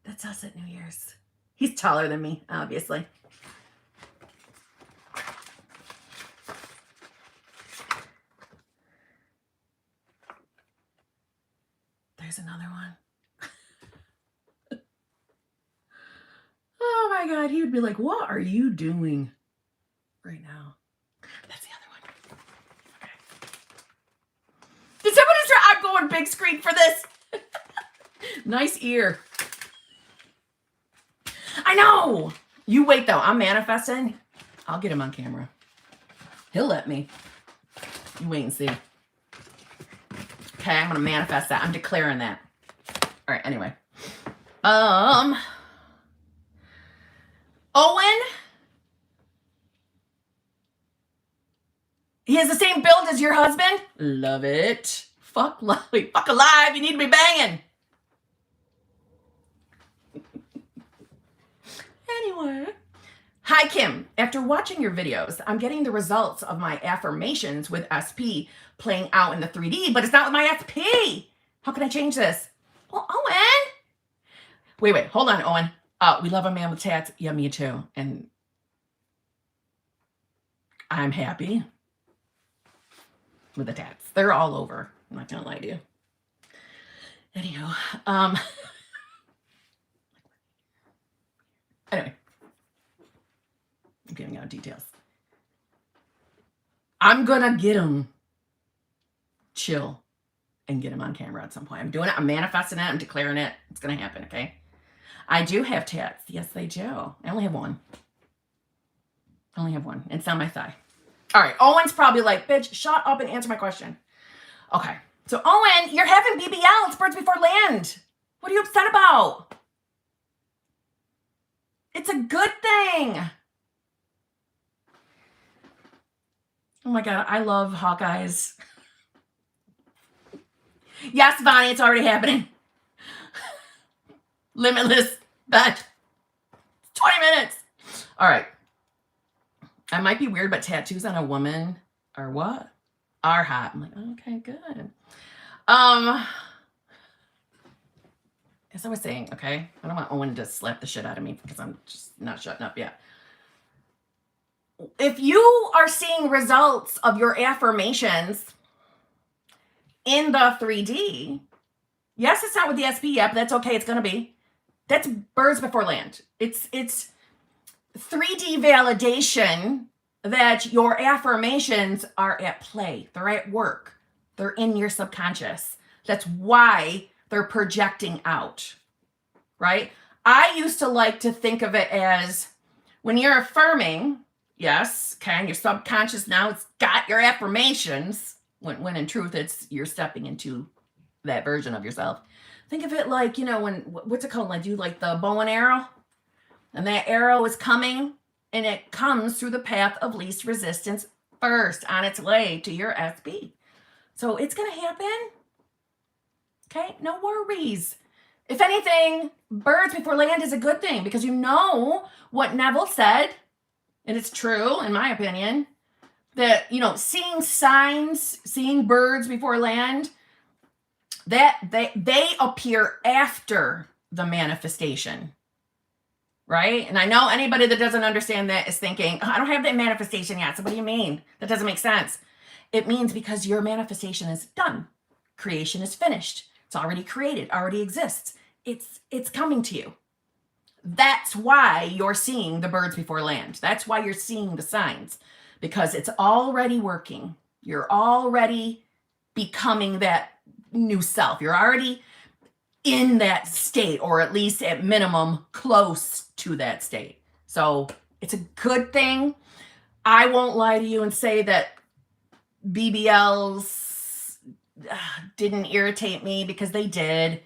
S1: That's us at New Year's. He's taller than me, obviously. There's another one. Oh my God, he would be like, what are you doing right now? That's the other one. Okay. Did somebody say I'm going big screen for this? Nice ear. I know. You wait though. I'm manifesting. I'll get him on camera. He'll let me. You wait and see. Okay, I'm gonna manifest that. I'm declaring that. All right, anyway. Owen. He has the same build as your husband? Love it. Fuck alive. You need to be banging. Anyway. Hi, Kim. After watching your videos, I'm getting the results of my affirmations with SP playing out in the 3D, but it's not with my SP. How can I change this? Well, Owen. Wait. Hold on, Owen. We love a man with tats. Yeah, me too. And I'm happy with the tats. They're all over. I'm not gonna lie to you. Anyhow, anyway, I'm giving out details. I'm gonna get him chill and get him on camera at some point. I'm doing it. I'm manifesting it. I'm declaring it. It's gonna happen. Okay. I do have tats. Yes, they do. I only have one. It's on my thigh. All right. Owen's probably like, bitch, shut up and answer my question. Okay. So, Owen, you're having BBL. It's Birds Before Land. What are you upset about? It's a good thing. Oh, my God. I love Hawkeyes. Yes, Bonnie, it's already happening. Limitless bet. 20 minutes. All right. I might be weird, but tattoos on a woman are what? Are hot. I'm like, okay, good. As I was saying, okay, I don't want Owen to slap the shit out of me because I'm just not shutting up yet. If you are seeing results of your affirmations in the 3D, yes, it's not with the SP yet, but that's okay. It's going to be. That's Birds Before Land. It's 3D validation that your affirmations are at play. They're at work. They're in your subconscious. That's why they're projecting out, right? I used to like to think of it as when you're affirming, yes, okay, and your subconscious now it's got your affirmations, when in truth it's you're stepping into that version of yourself. Think of it like, you know, when, what's it called? Like, do like the bow and arrow? And that arrow is coming, and it comes through the path of least resistance first on its way to your SB. So it's going to happen. Okay, no worries. If anything, birds before land is a good thing, because you know what Neville said, and it's true in my opinion, that, you know, seeing signs, seeing birds before land, that they appear after the manifestation. Right? And I know anybody that doesn't understand that is thinking, oh, I don't have that manifestation yet. So what do you mean? That doesn't make sense. It means because your manifestation is done. Creation is finished. It's already created, already exists. It's coming to you. That's why you're seeing the birds before land. That's why you're seeing the signs, because it's already working. You're already becoming that new self. You're already in that state, or at least at minimum close to that state. So it's a good thing. I won't lie to you and say that BBLs didn't irritate me, because they did.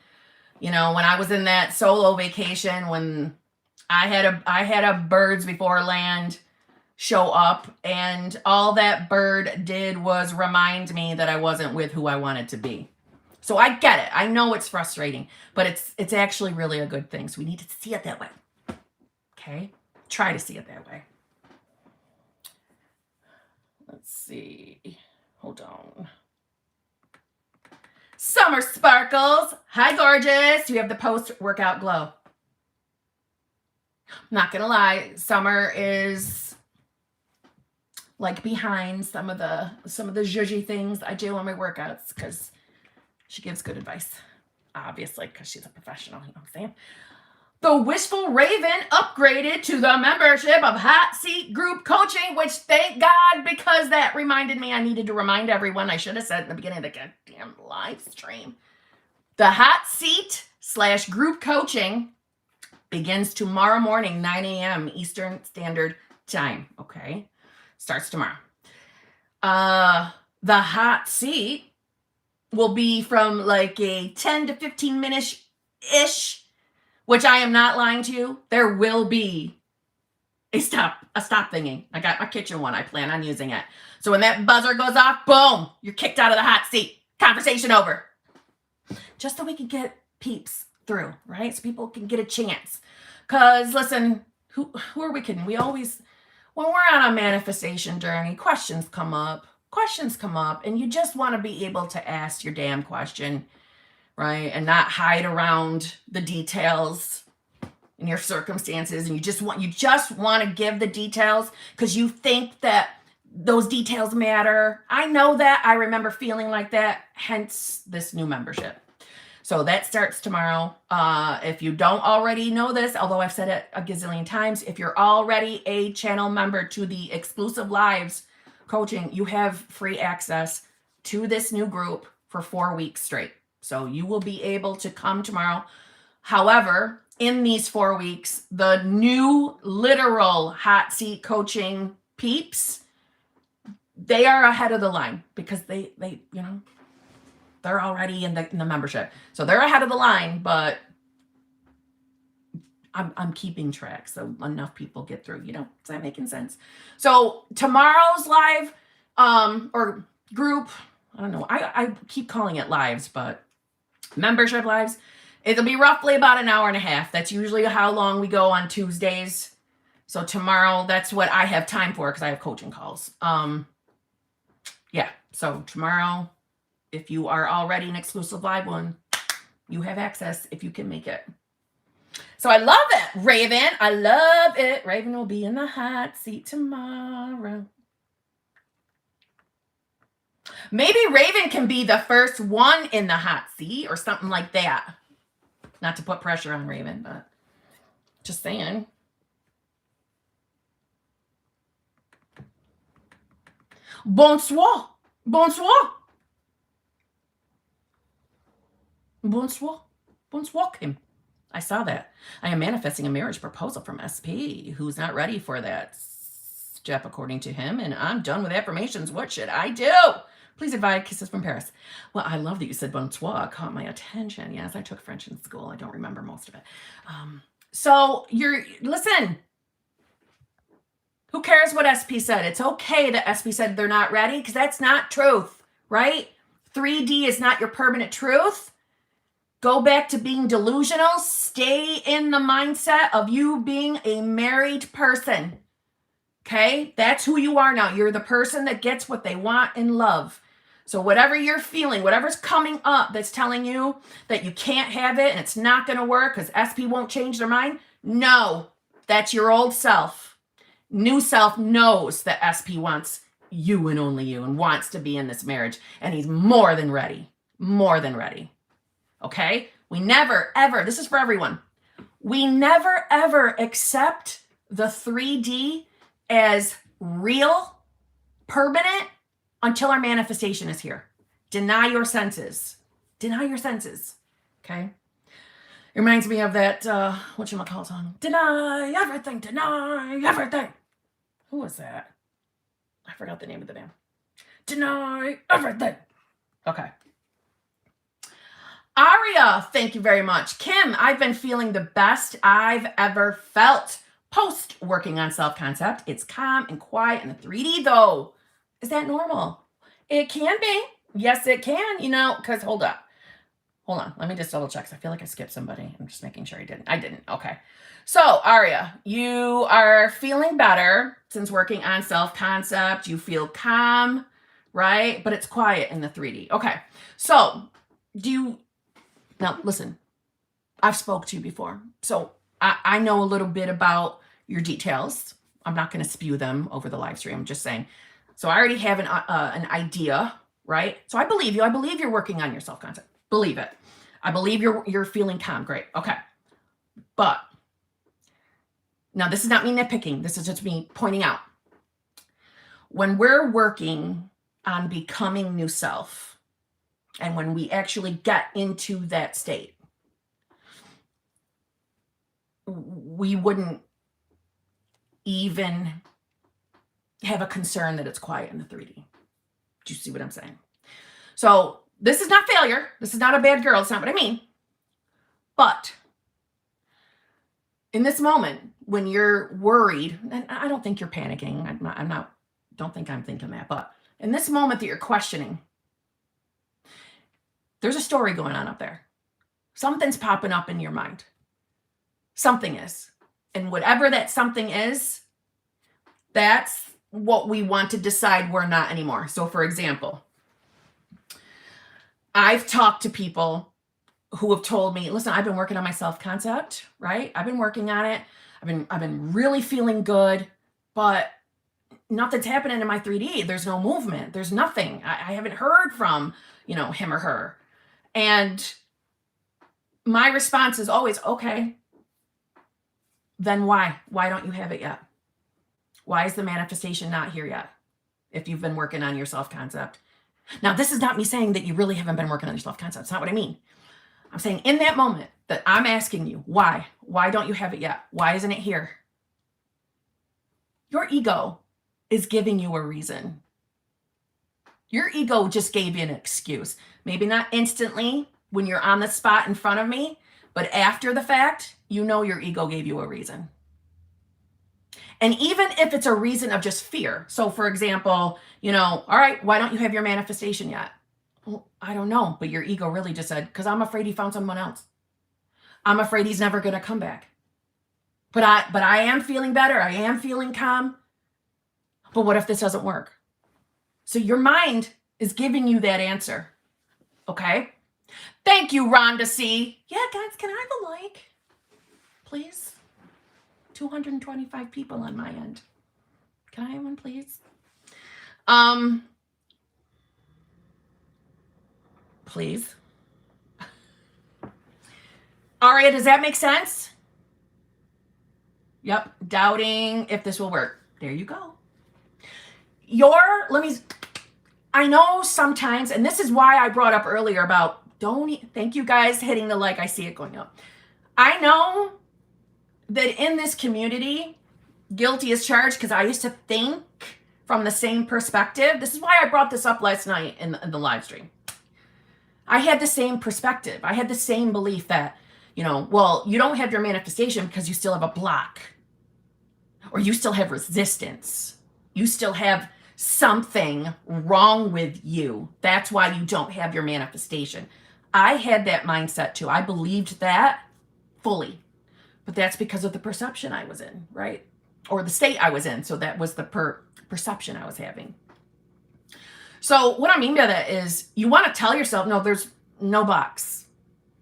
S1: You know, when I was in that solo vacation, when I had a birds before land show up, and all that bird did was remind me that I wasn't with who I wanted to be. So I get it. I know it's frustrating, but it's actually really a good thing. So we need to see it that way. Okay? Try to see it that way. Let's see. Hold on. Summer Sparkles. Hi, gorgeous. You have the post-workout glow. I'm not going to lie. Summer is like behind some of the zhuzhy things I do on my workouts, because she gives good advice, obviously, because she's a professional, you know what I'm saying? The Wishful Raven upgraded to the membership of Hot Seat Group Coaching, which thank God, because that reminded me I needed to remind everyone. I should have said at the beginning of the goddamn live stream. The Hot Seat / Group Coaching begins tomorrow morning, 9 a.m. Eastern Standard Time, okay? Starts tomorrow. The Hot Seat will be from like a 10 to 15 minutes-ish, which I am not lying to you. There will be a stop thingy. I got my kitchen one. I plan on using it. So when that buzzer goes off, boom, you're kicked out of the hot seat. Conversation over. Just so we can get peeps through, right? So people can get a chance. Because listen, who are we kidding? We always, when we're on a manifestation journey, questions come up, and you just want to be able to ask your damn question, right? And not hide around the details in your circumstances. And you just want to give the details because you think that those details matter. I know that. I remember feeling like that, hence this new membership. So that starts tomorrow. If you don't already know this, although I've said it a gazillion times, if you're already a channel member to the exclusive lives coaching, you have free access to this new group for 4 weeks straight. So you will be able to come tomorrow. However, in these 4 weeks, the new literal hot seat coaching peeps, they are ahead of the line because they they're already in the membership. So they're ahead of the line, but I'm keeping track so enough people get through, is that making sense? So tomorrow's live or group, I don't know. I keep calling it lives, but membership lives, it'll be roughly about an hour and a half. That's usually how long we go on Tuesdays. So tomorrow, that's what I have time for because I have coaching calls. Yeah. So tomorrow, if you are already an exclusive live one, you have access if you can make it. So I love it, Raven. I love it. Raven will be in the hot seat tomorrow. Maybe Raven can be the first one in the hot seat or something like that. Not to put pressure on Raven, but just saying. Bonsoir. Bonsoir. Bonsoir. Bonsoir, Kim. I saw that. I am manifesting a marriage proposal from SP who's not ready for that step according to him, and I'm done with affirmations. What should I do? Please advise, kisses from Paris. Well, I love that you said bonsoir, caught my attention. Yes, I took French in school. I don't remember most of it. So listen, who cares what SP said? It's okay that SP said they're not ready because that's not truth, right? 3D is not your permanent truth. Go back to being delusional. Stay in the mindset of you being a married person. Okay? That's who you are now. You're the person that gets what they want in love. So whatever you're feeling, whatever's coming up that's telling you that you can't have it and it's not going to work because SP won't change their mind, no, that's your old self. New self knows that SP wants you and only you and wants to be in this marriage. And he's more than ready. More than ready. Okay? We never, ever, this is for everyone. We never, ever accept the 3D as real, permanent, until our manifestation is here. Deny your senses. Deny your senses. Okay? It reminds me of that, whatchamacallit song. Deny everything, deny everything. Who was that? I forgot the name of the band. Deny everything. Okay. Arya, thank you very much. Kim, I've been feeling the best I've ever felt post working on self-concept. It's calm and quiet in the 3D though. Is that normal? It can be. Yes, it can, because hold on. Let me just double check. I feel like I skipped somebody. I'm just making sure I didn't. I didn't. Okay. So, Arya, you are feeling better since working on self-concept. You feel calm, right? But it's quiet in the 3D. Okay. So, now listen, I've spoke to you before. So, I know a little bit about your details. I'm not going to spew them over the live stream. I'm just saying. So I already have an idea, right? So I believe you. I believe you're working on your self-concept. Believe it. I believe you're feeling calm. Great. Okay. But now this is not me nitpicking. This is just me pointing out. When we're working on becoming new self, and when we actually get into that state, we wouldn't even have a concern that it's quiet in the 3D. Do you see what I'm saying? So this is not failure. This is not a bad girl. It's not what I mean. But in this moment, when you're worried, and I don't think you're panicking. Don't think I'm thinking that. But in this moment that you're questioning, there's a story going on up there. Something's popping up in your mind. Something is. And whatever that something is, that's what we want to decide we're not anymore. So for example, I've talked to people who have told me, listen, I've been working on my self-concept, right? I've been working on it. I've been really feeling good, but nothing's happening in my 3D. There's no movement. There's nothing. I haven't heard from, him or her. And my response is always, okay, then why? Why don't you have it yet? Why is the manifestation not here yet? If you've been working on your self-concept. Now, this is not me saying that you really haven't been working on your self-concept. It's not what I mean. I'm saying in that moment that I'm asking you, why? Why don't you have it yet? Why isn't it here? Your ego is giving you a reason. Your ego just gave you an excuse. Maybe not instantly when you're on the spot in front of me, but after the fact, your ego gave you a reason. And even if it's a reason of just fear. So for example, all right, why don't you have your manifestation yet? Well, I don't know. But your ego really just said, because I'm afraid he found someone else. I'm afraid he's never going to come back. But I am feeling better. I am feeling calm. But what if this doesn't work? So your mind is giving you that answer. Okay? Thank you, Rhonda C. Yeah, guys, can I have a like? Please? 225 people on my end. Can I have one, please? Please. Arya, does that make sense? Yep. Doubting if this will work. There you go. I know sometimes, and this is why I brought up earlier about thank you guys hitting the like. I see it going up. I know that in this community, guilty as charged, because I used to think from the same perspective. This is why I brought this up last night in the live stream. I had the same perspective. I had the same belief that, well, you don't have your manifestation because you still have a block, or you still have resistance. You still have something wrong with you. That's why you don't have your manifestation. I had that mindset too. I believed that fully, but that's because of the perception I was in, right? Or the state I was in. So that was the perception I was having. So what I mean by that is you want to tell yourself, no, there's no box.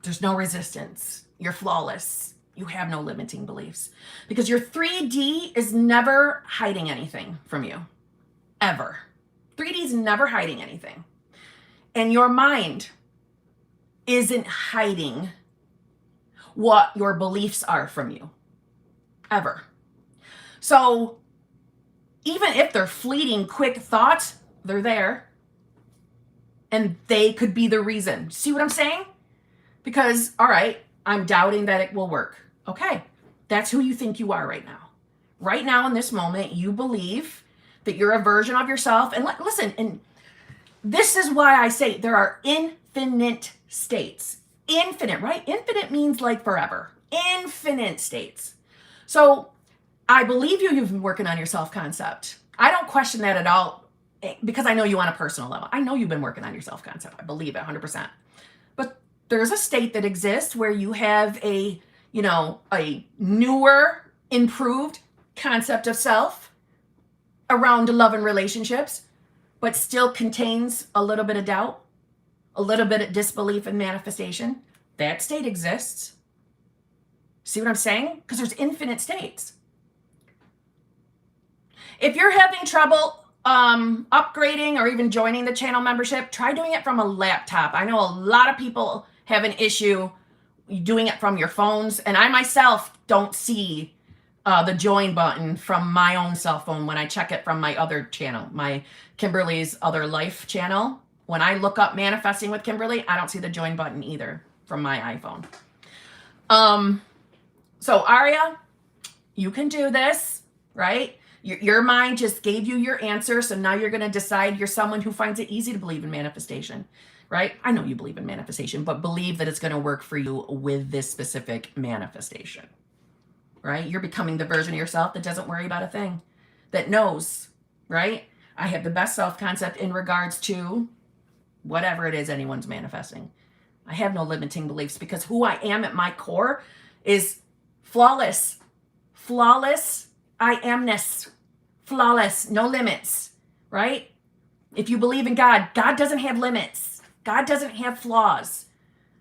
S1: There's no resistance. You're flawless. You have no limiting beliefs, because your 3D is never hiding anything from you, ever. 3D is never hiding anything. And your mind isn't hiding what your beliefs are from you, ever. So even if they're fleeting, quick thoughts, they're there. And they could be the reason. See what I'm saying? Because, all right, I'm doubting that it will work. Okay, that's who you think you are right now. Right now in this moment, you believe that you're a version of yourself. And listen, and this is why I say there are infinite states. Infinite, right? Infinite means like forever. Infinite states. So I believe you've been working on your self-concept. I don't question that at all, because I know you on a personal level. I know you've been working on your self-concept. I believe it 100%. But there's a state that exists where you have a newer, improved concept of self around love and relationships, but still contains a little bit of doubt, a little bit of disbelief and manifestation. That state exists. See what I'm saying? Because there's infinite states. If you're having trouble upgrading or even joining the channel membership, try doing it from a laptop. I know a lot of people have an issue doing it from your phones, and I myself don't see the join button from my own cell phone when I check it from my other channel, my Kimberly's Other Life channel. When I look up Manifesting with Kimberly, I don't see the join button either from my iPhone. So Arya, you can do this, right? Your mind just gave you your answer, so now you're going to decide you're someone who finds it easy to believe in manifestation, right? I know you believe in manifestation, but believe that it's going to work for you with this specific manifestation, right? You're becoming the version of yourself that doesn't worry about a thing, that knows, right? I have the best self-concept in regards to whatever it is anyone's manifesting. I have no limiting beliefs, because who I am at my core is flawless. Flawless I amness. Flawless, no limits, right? If you believe in God, God doesn't have limits. God doesn't have flaws.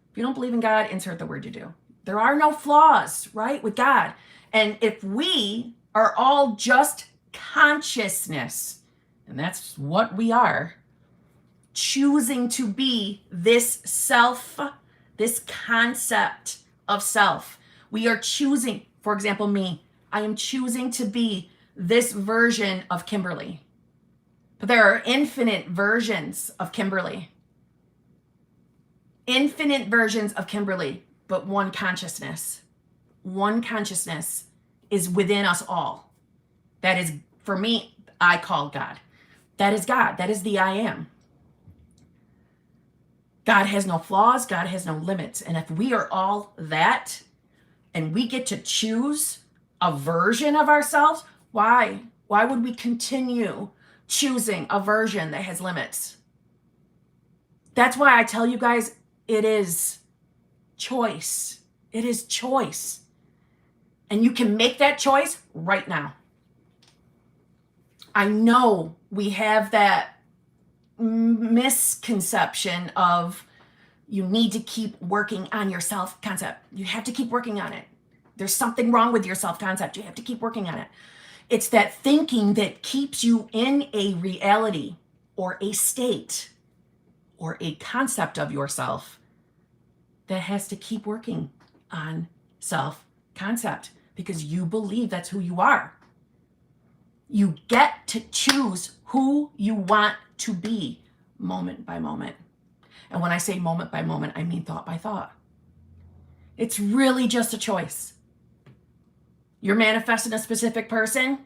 S1: If you don't believe in God, insert the word you do. There are no flaws, right, with God. And if we are all just consciousness, and that's what we are, choosing to be this self, this concept of self. We are choosing, for example, me, I am choosing to be this version of Kimberly. But there are infinite versions of Kimberly. Infinite versions of Kimberly, but one consciousness. One consciousness is within us all. That is, for me, I call God. That is God. That is the I am. God has no flaws. God has no limits. And if we are all that, and we get to choose a version of ourselves, why? Why would we continue choosing a version that has limits? That's why I tell you guys, it is choice. It is choice. And you can make that choice right now. I know we have that misconception of you need to keep working on your self-concept. You have to keep working on it. There's something wrong with your self-concept. You have to keep working on it. It's that thinking that keeps you in a reality or a state or a concept of yourself that has to keep working on self-concept, because you believe that's who you are. You get to choose who you want to be moment by moment. And when I say moment by moment, I mean thought by thought. It's really just a choice. You're manifesting a specific person.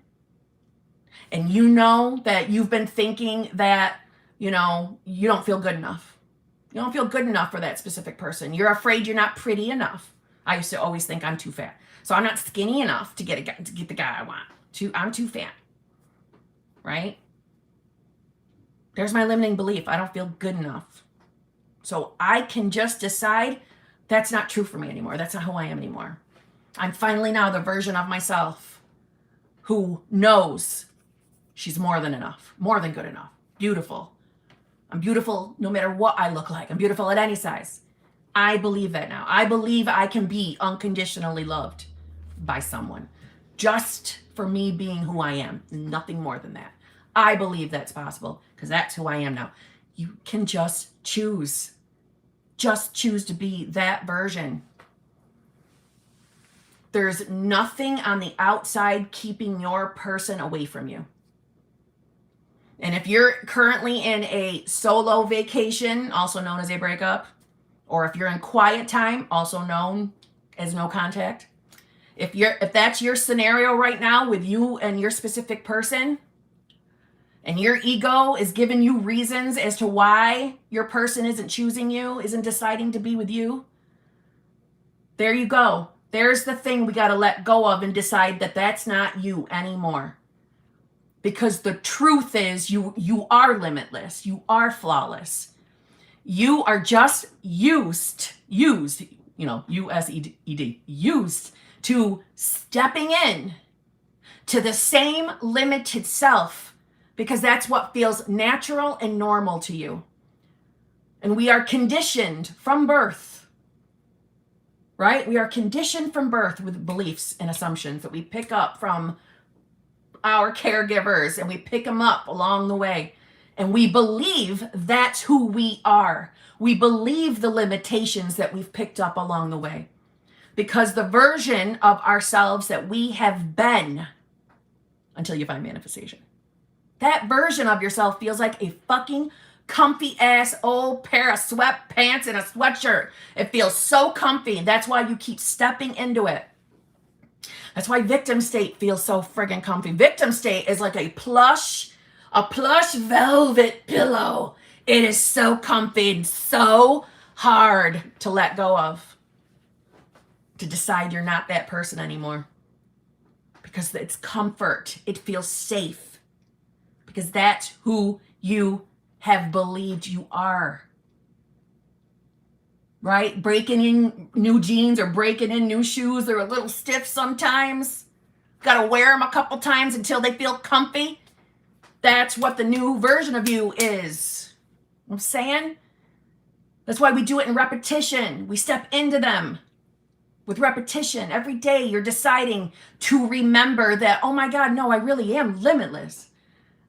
S1: And you know that you've been thinking that, you don't feel good enough. You don't feel good enough for that specific person. You're afraid you're not pretty enough. I used to always think I'm too fat. So I'm not skinny enough to get the guy I want. I'm too fat. Right? There's my limiting belief. I don't feel good enough. So I can just decide that's not true for me anymore. That's not who I am anymore. I'm finally now the version of myself who knows she's more than enough, more than good enough, beautiful. I'm beautiful no matter what I look like. I'm beautiful at any size. I believe that now. I believe I can be unconditionally loved by someone just for me being who I am, nothing more than that. I believe that's possible because that's who I am now. You can just choose. Just choose to be that version. There's nothing on the outside keeping your person away from you. And if you're currently in a solo vacation, also known as a breakup, or if you're in quiet time, also known as no contact, if that's your scenario right now with you and your specific person, and your ego is giving you reasons as to why your person isn't choosing you, isn't deciding to be with you, there you go. There's the thing we got to let go of and decide that that's not you anymore. Because the truth is you are limitless. You are flawless. You are just used, U-S-E-D, used to stepping in to the same limited self because that's what feels natural and normal to you. And we are conditioned from birth, right? We are conditioned from birth with beliefs and assumptions that we pick up from our caregivers, and we pick them up along the way. And we believe that's who we are. We believe the limitations that we've picked up along the way. Because the version of ourselves that we have been, until you find manifestation, that version of yourself feels like a fucking comfy ass old pair of sweatpants and a sweatshirt. It feels so comfy. That's why you keep stepping into it. That's why victim state feels so friggin' comfy. Victim state is like a plush velvet pillow. It is so comfy and so hard to let go of. To decide you're not that person anymore. Because it's comfort. It feels safe. Because that's who you have believed you are. Right? Breaking in new jeans or breaking in new shoes. They're a little stiff sometimes. Got to wear them a couple times until they feel comfy. That's what the new version of you is. You know what I'm saying? That's why we do it in repetition. We step into them with repetition. Every day you're deciding to remember that, oh my God, no, I really am limitless.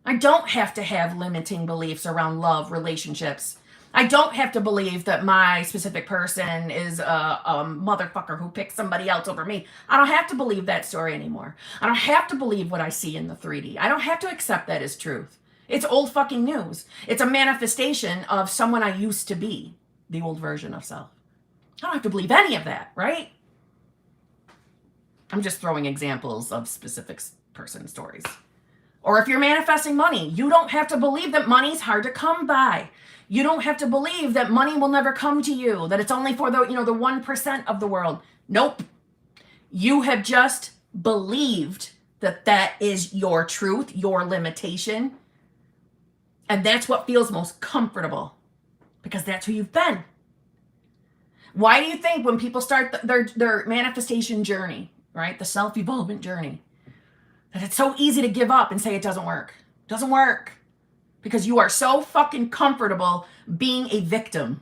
S1: I don't have to have limiting beliefs around love, relationships. I don't have to believe that my specific person is a motherfucker who picked somebody else over me. I don't have to believe that story anymore. I don't have to believe what I see in the 3D. I don't have to accept that as truth. It's old fucking news. It's a manifestation of someone I used to be, the old version of self. I don't have to believe any of that, right? I'm just throwing examples of specific person stories. Or if you're manifesting money, you don't have to believe that money's hard to come by. You don't have to believe that money will never come to you, that it's only for the 1% of the world. Nope. You have just believed that that is your truth, your limitation. And that's what feels most comfortable because that's who you've been. Why do you think when people start their manifestation journey, right, the self-evolvement journey, that it's so easy to give up and say it doesn't work? It doesn't work. Because you are so fucking comfortable being a victim.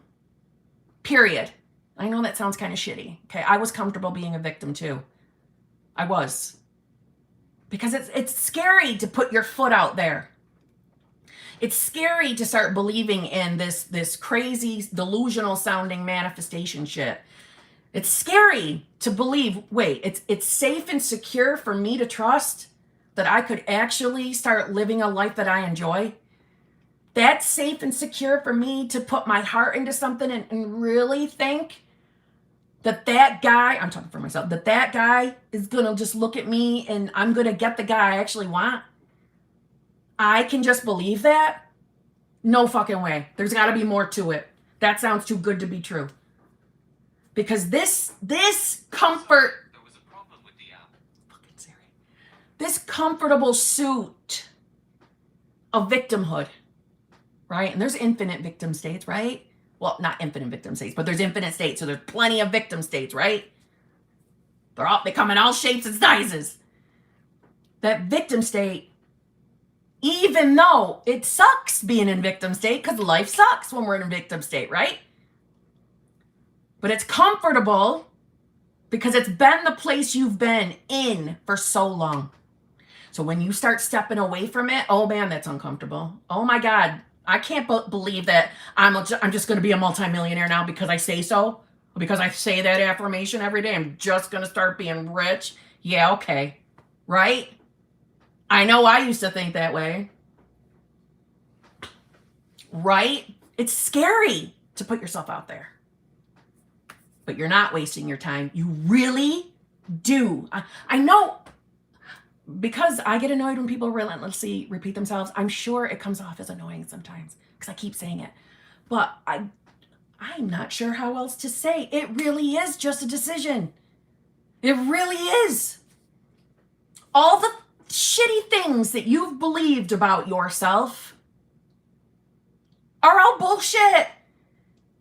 S1: Period. I know that sounds kind of shitty. Okay, I was comfortable being a victim too. I was. Because it's scary to put your foot out there. It's scary to start believing in this crazy, delusional sounding manifestation shit. It's scary to believe, wait, it's safe and secure for me to trust that I could actually start living a life that I enjoy. That's safe and secure for me to put my heart into something and really think that guy, I'm talking for myself, that guy is going to just look at me and I'm going to get the guy I actually want. I can just believe that? No fucking way. There's got to be more to it. That sounds too good to be true. Because this comfort,
S2: There was a problem with the app.
S1: fucking Siri, this comfortable suit of victimhood, right? And there's infinite victim states, right? Well, not infinite victim states, but there's infinite states. So there's plenty of victim states, right? They come in all shapes and sizes. That victim state, even though it sucks being in victim state, because life sucks when we're in a victim state, right? But it's comfortable because it's been the place you've been in for so long. So when you start stepping away from it, oh man, that's uncomfortable. Oh my God, I can't believe that I'm just going to be a multimillionaire now because I say so. Because I say that affirmation every day. I'm just going to start being rich. Yeah, okay. Right? I know I used to think that way. Right? It's scary to put yourself out there. But you're not wasting your time. You really do. I know, because I get annoyed when people relentlessly repeat themselves. I'm sure it comes off as annoying sometimes because I keep saying it. But I'm not sure how else to say. It really is just a decision. It really is. All the shitty things that you've believed about yourself are all bullshit.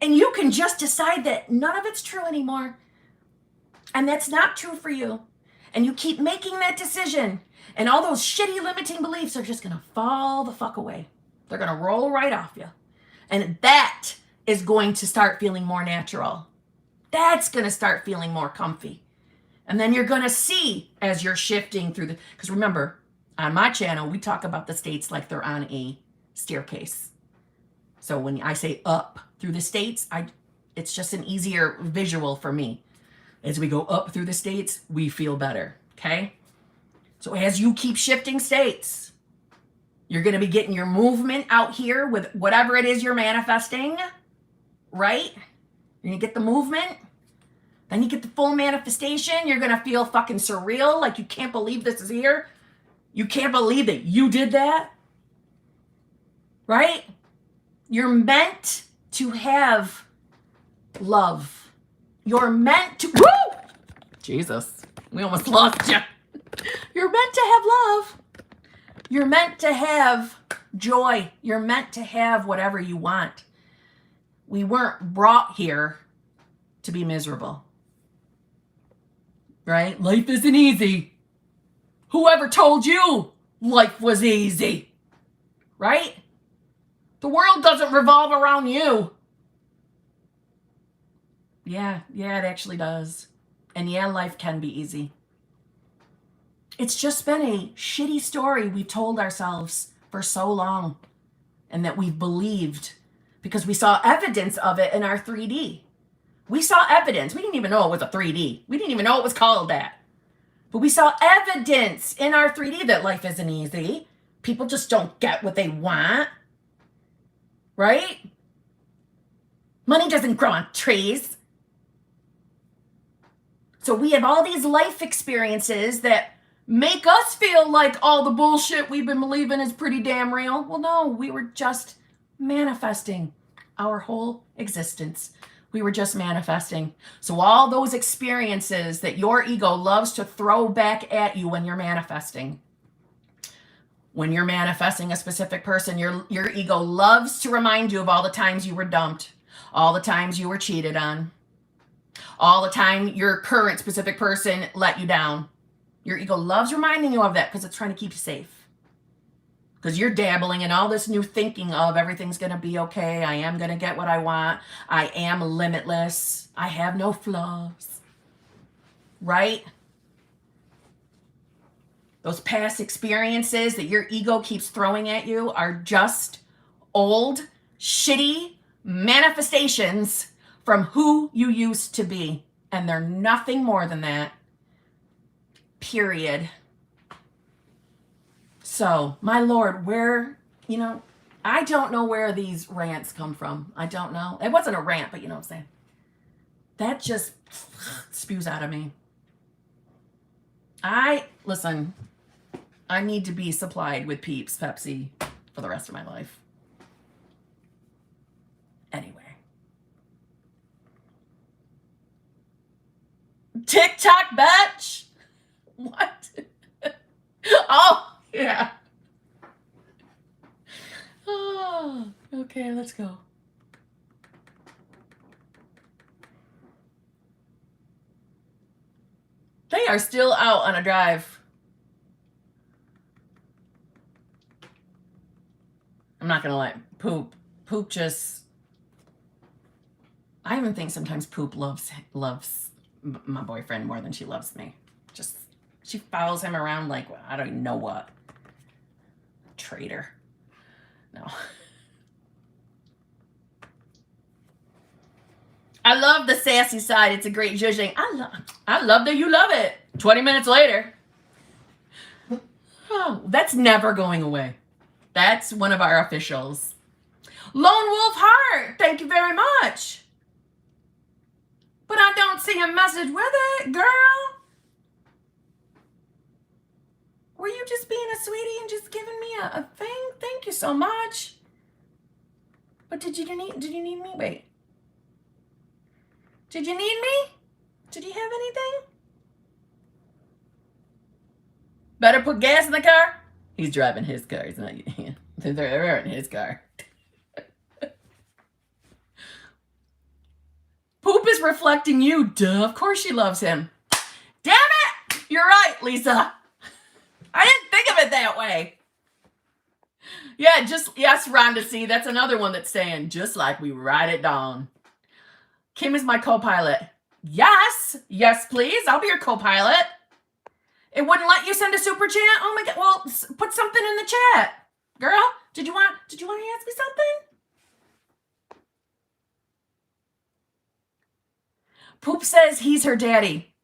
S1: And you can just decide that none of it's true anymore. And that's not true for you. And you keep making that decision. And all those shitty limiting beliefs are just going to fall the fuck away. They're going to roll right off you. And that is going to start feeling more natural. That's going to start feeling more comfy. And then you're going to see as you're shifting through because remember, on my channel, we talk about the states like they're on a staircase. So when I say up through the states, it's just an easier visual for me. As we go up through the states, we feel better, okay? So as you keep shifting states, you're going to be getting your movement out here with whatever it is you're manifesting, right? You're going to get the movement. Then you get the full manifestation. You're going to feel fucking surreal, like you can't believe this is here. You can't believe that you did that, right? You're meant to have love. You're meant to... Woo! Jesus, we almost lost you. You're meant to have love. You're meant to have joy. You're meant to have whatever you want. We weren't brought here to be miserable. Right? Life isn't easy. Whoever told you life was easy? Right? The world doesn't revolve around you. Yeah, it actually does. And yeah, life can be easy. It's just been a shitty story we've told ourselves for so long and that we've believed because we saw evidence of it in our 3D. We saw evidence. We didn't even know it was a 3D. We didn't even know it was called that. But we saw evidence in our 3D that life isn't easy. People just don't get what they want. Right? Money doesn't grow on trees. So we have all these life experiences that make us feel like all the bullshit we've been believing is pretty damn real. Well, no, we were just manifesting our whole existence. We were just manifesting. So all those experiences that your ego loves to throw back at you when you're manifesting. When you're manifesting a specific person, your ego loves to remind you of all the times you were dumped, all the times you were cheated on, all the time your current specific person let you down. Your ego loves reminding you of that because it's trying to keep you safe. Because you're dabbling in all this new thinking of everything's going to be okay. I am going to get what I want. I am limitless. I have no flaws. Right? Those past experiences that your ego keeps throwing at you are just old, shitty manifestations from who you used to be. And they're nothing more than that. Period. So, my Lord, I don't know where these rants come from. I don't know. It wasn't a rant, but you know what I'm saying. That just spews out of me. I need to be supplied with Peeps Pepsi for the rest of my life. Anyway. TikTok bitch. What? Oh, yeah. Oh, okay, let's go. They are still out on a drive. I'm not gonna lie. Poop just. I even think sometimes Poop loves my boyfriend more than she loves me. Just she follows him around like I don't even know what. Traitor. No. I love the sassy side. It's a great judging. I love that you love it. 20 minutes later. Oh, that's never going away. That's one of our officials. Lone Wolf Heart. Thank you very much. But I don't see a message with it, girl. Were you just being a sweetie and just giving me a thing? Thank you so much. But did you need me? Wait. Did you need me? Did you have anything? Better put gas in the car. He's driving his car. He's not. They're in his car. Poop is reflecting you. Duh. Of course she loves him. Damn it! You're right, Lisa. I didn't think of it that way. Yeah, yes, Rhonda C. That's another one that's saying, just like we write it down. Kim is my co-pilot. Yes, please. I'll be your co-pilot. It wouldn't let you send a super chat? Oh my God. Well, put something in the chat. Girl, did you want to ask me something? Poop says he's her daddy.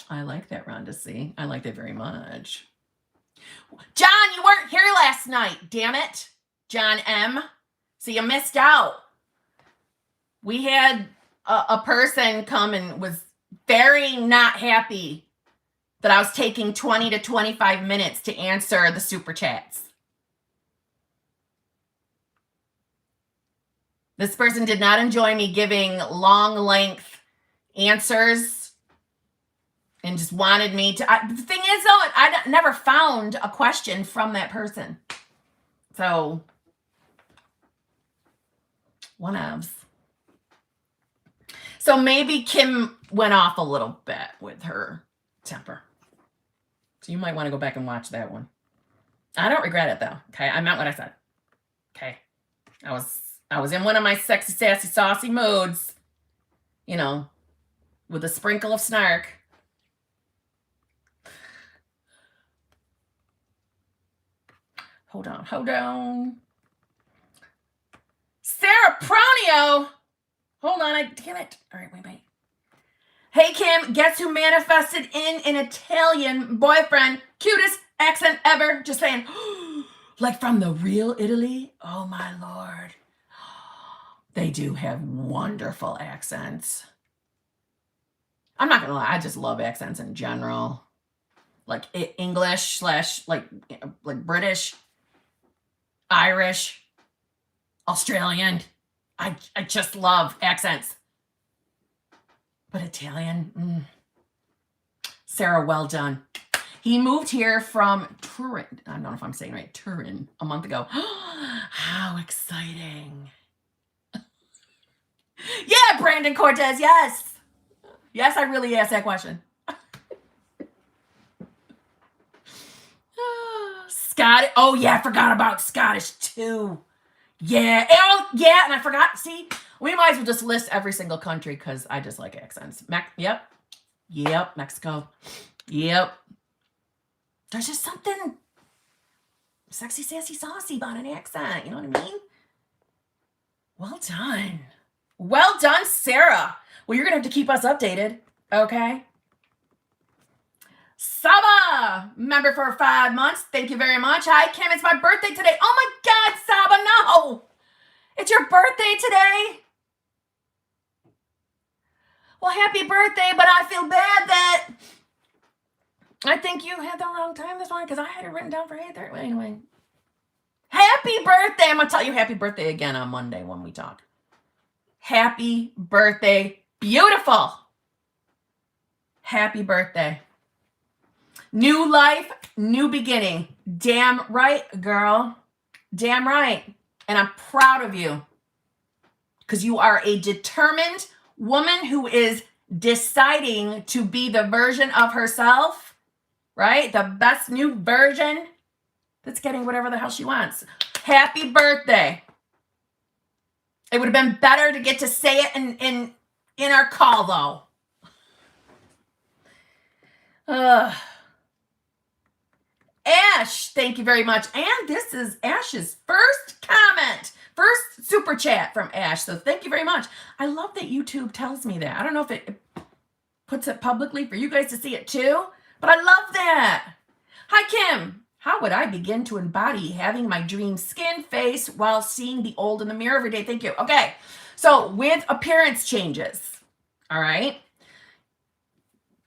S1: I like that, Rhonda C. I like that very much. John, you weren't here last night. Damn it. John M. So you missed out. We had a person come and was very not happy that I was taking 20 to 25 minutes to answer the super chats. This person did not enjoy me giving long length answers and just wanted me to. The thing is, though, I never found a question from that person. So, one ofs. So maybe Kim went off a little bit with her temper. So you might want to go back and watch that one. I don't regret it, though. Okay, I meant what I said. Okay, I was in one of my sexy, sassy, saucy moods. You know, with a sprinkle of snark. Hold on. Sarah Pronio. Hold on, damn it. All right, wait. Hey, Kim, guess who manifested in an Italian boyfriend? Cutest accent ever. Just saying. Like from the real Italy? Oh, my Lord. They do have wonderful accents. I'm not going to lie. I just love accents in general. Like English / like British, Irish, Australian. I just love accents. But Italian, Sarah, well done. He moved here from Turin. I don't know if I'm saying right. Turin a month ago. How exciting. Yeah, Brandon Cortez, yes. Yes, I really asked that question. Scottish. Oh, yeah, I forgot about Scottish, too. Yeah. Oh, yeah, and I forgot. See, we might as well just list every single country because I just like accents. Yep. Mexico. Yep. There's just something sexy, sassy, saucy about an accent. You know what I mean? Well done. Well done, Sarah. Well, you're going to have to keep us updated, okay? Saba, member for 5 months. Thank you very much. Hi, Kim. It's my birthday today. Oh, my God, Saba, no. It's your birthday today? Well, happy birthday, but I feel bad that I think you had the wrong time this morning because I had it written down for 8:30. Anyway. Happy birthday. I'm going to tell you happy birthday again on Monday when we talk. Happy birthday. Beautiful. Happy birthday. New life, new beginning. Damn right, girl. Damn right. And I'm proud of you because you are a determined woman who is deciding to be the version of herself, right? The best new version that's getting whatever the hell she wants. Happy birthday. It would have been better to get to say it in our call, though. Ash, thank you very much. And this is Ash's first comment, first super chat from Ash. So thank you very much. I love that YouTube tells me that. I don't know if it puts it publicly for you guys to see it too, but I love that. Hi, Kim. How would I begin to embody having my dream skin face while seeing the old in the mirror every day? Thank you. Okay. So with appearance changes, all right.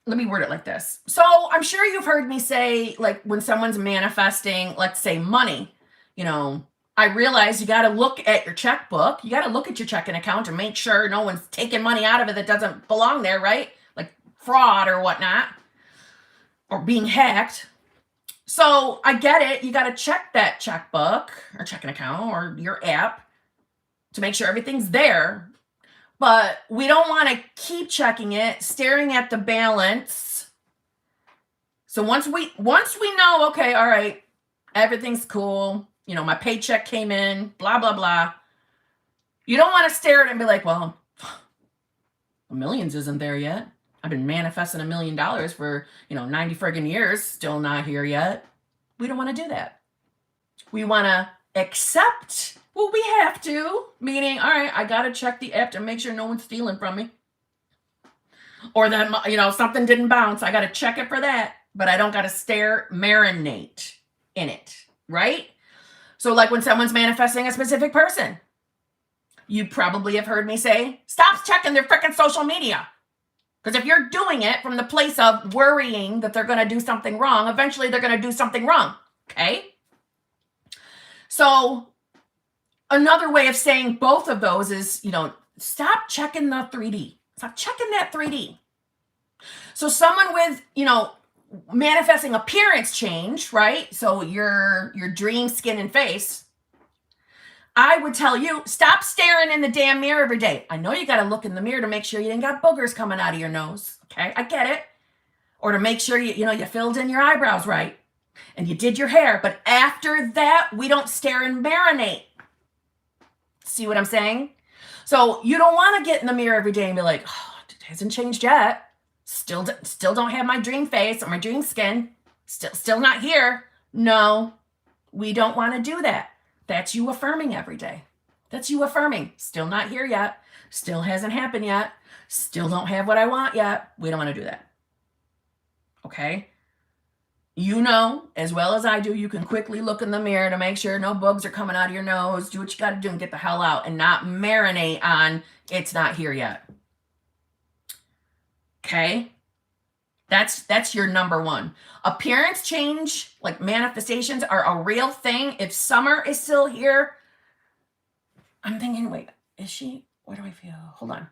S1: Let me word it like this. So I'm sure you've heard me say, like, when someone's manifesting, let's say money, you know, I realize you got to look at your checkbook. You got to look at your checking account and make sure no one's taking money out of it that doesn't belong there, right? Like fraud or whatnot, or being hacked. So I get it. You got to check that checkbook or checking account or your app to make sure everything's there. But we don't want to keep checking it, staring at the balance. So once we know, okay, all right, everything's cool. You know, my paycheck came in, blah, blah, blah. You don't want to stare at it and be like, well, the millions isn't there yet. I've been manifesting $1 million for, 90 friggin' years, still not here yet. We don't want to do that. We want to accept. Well, we have to, meaning, all right, I got to check the app to make sure no one's stealing from me. Or that, something didn't bounce. I got to check it for that, but I don't got to marinate in it, right? So like when someone's manifesting a specific person, you probably have heard me say, stop checking their freaking social media. Because if you're doing it from the place of worrying that they're going to do something wrong, eventually they're going to do something wrong, okay? So another way of saying both of those is, stop checking the 3D. Stop checking that 3D. So someone with, manifesting appearance change, right? So your dream skin and face, I would tell you, stop staring in the damn mirror every day. I know you got to look in the mirror to make sure you didn't got boogers coming out of your nose, okay? I get it. Or to make sure you filled in your eyebrows right and you did your hair. But after that, we don't stare and marinate. See what I'm saying? So you don't want to get in the mirror every day and be like, oh, it hasn't changed yet. Still don't have my dream face or my dream skin. Still not here. No, we don't want to do that. That's you affirming every day. That's you affirming. Still not here yet. Still hasn't happened yet. Still don't have what I want yet. We don't want to do that. Okay? You know, as well as I do, you can quickly look in the mirror to make sure no bugs are coming out of your nose. Do what you got to do and get the hell out and not marinate on it's not here yet. Okay? That's your number one. Appearance change, like manifestations, are a real thing. If summer is still here, I'm thinking, wait, is she? Where do I feel? Hold on.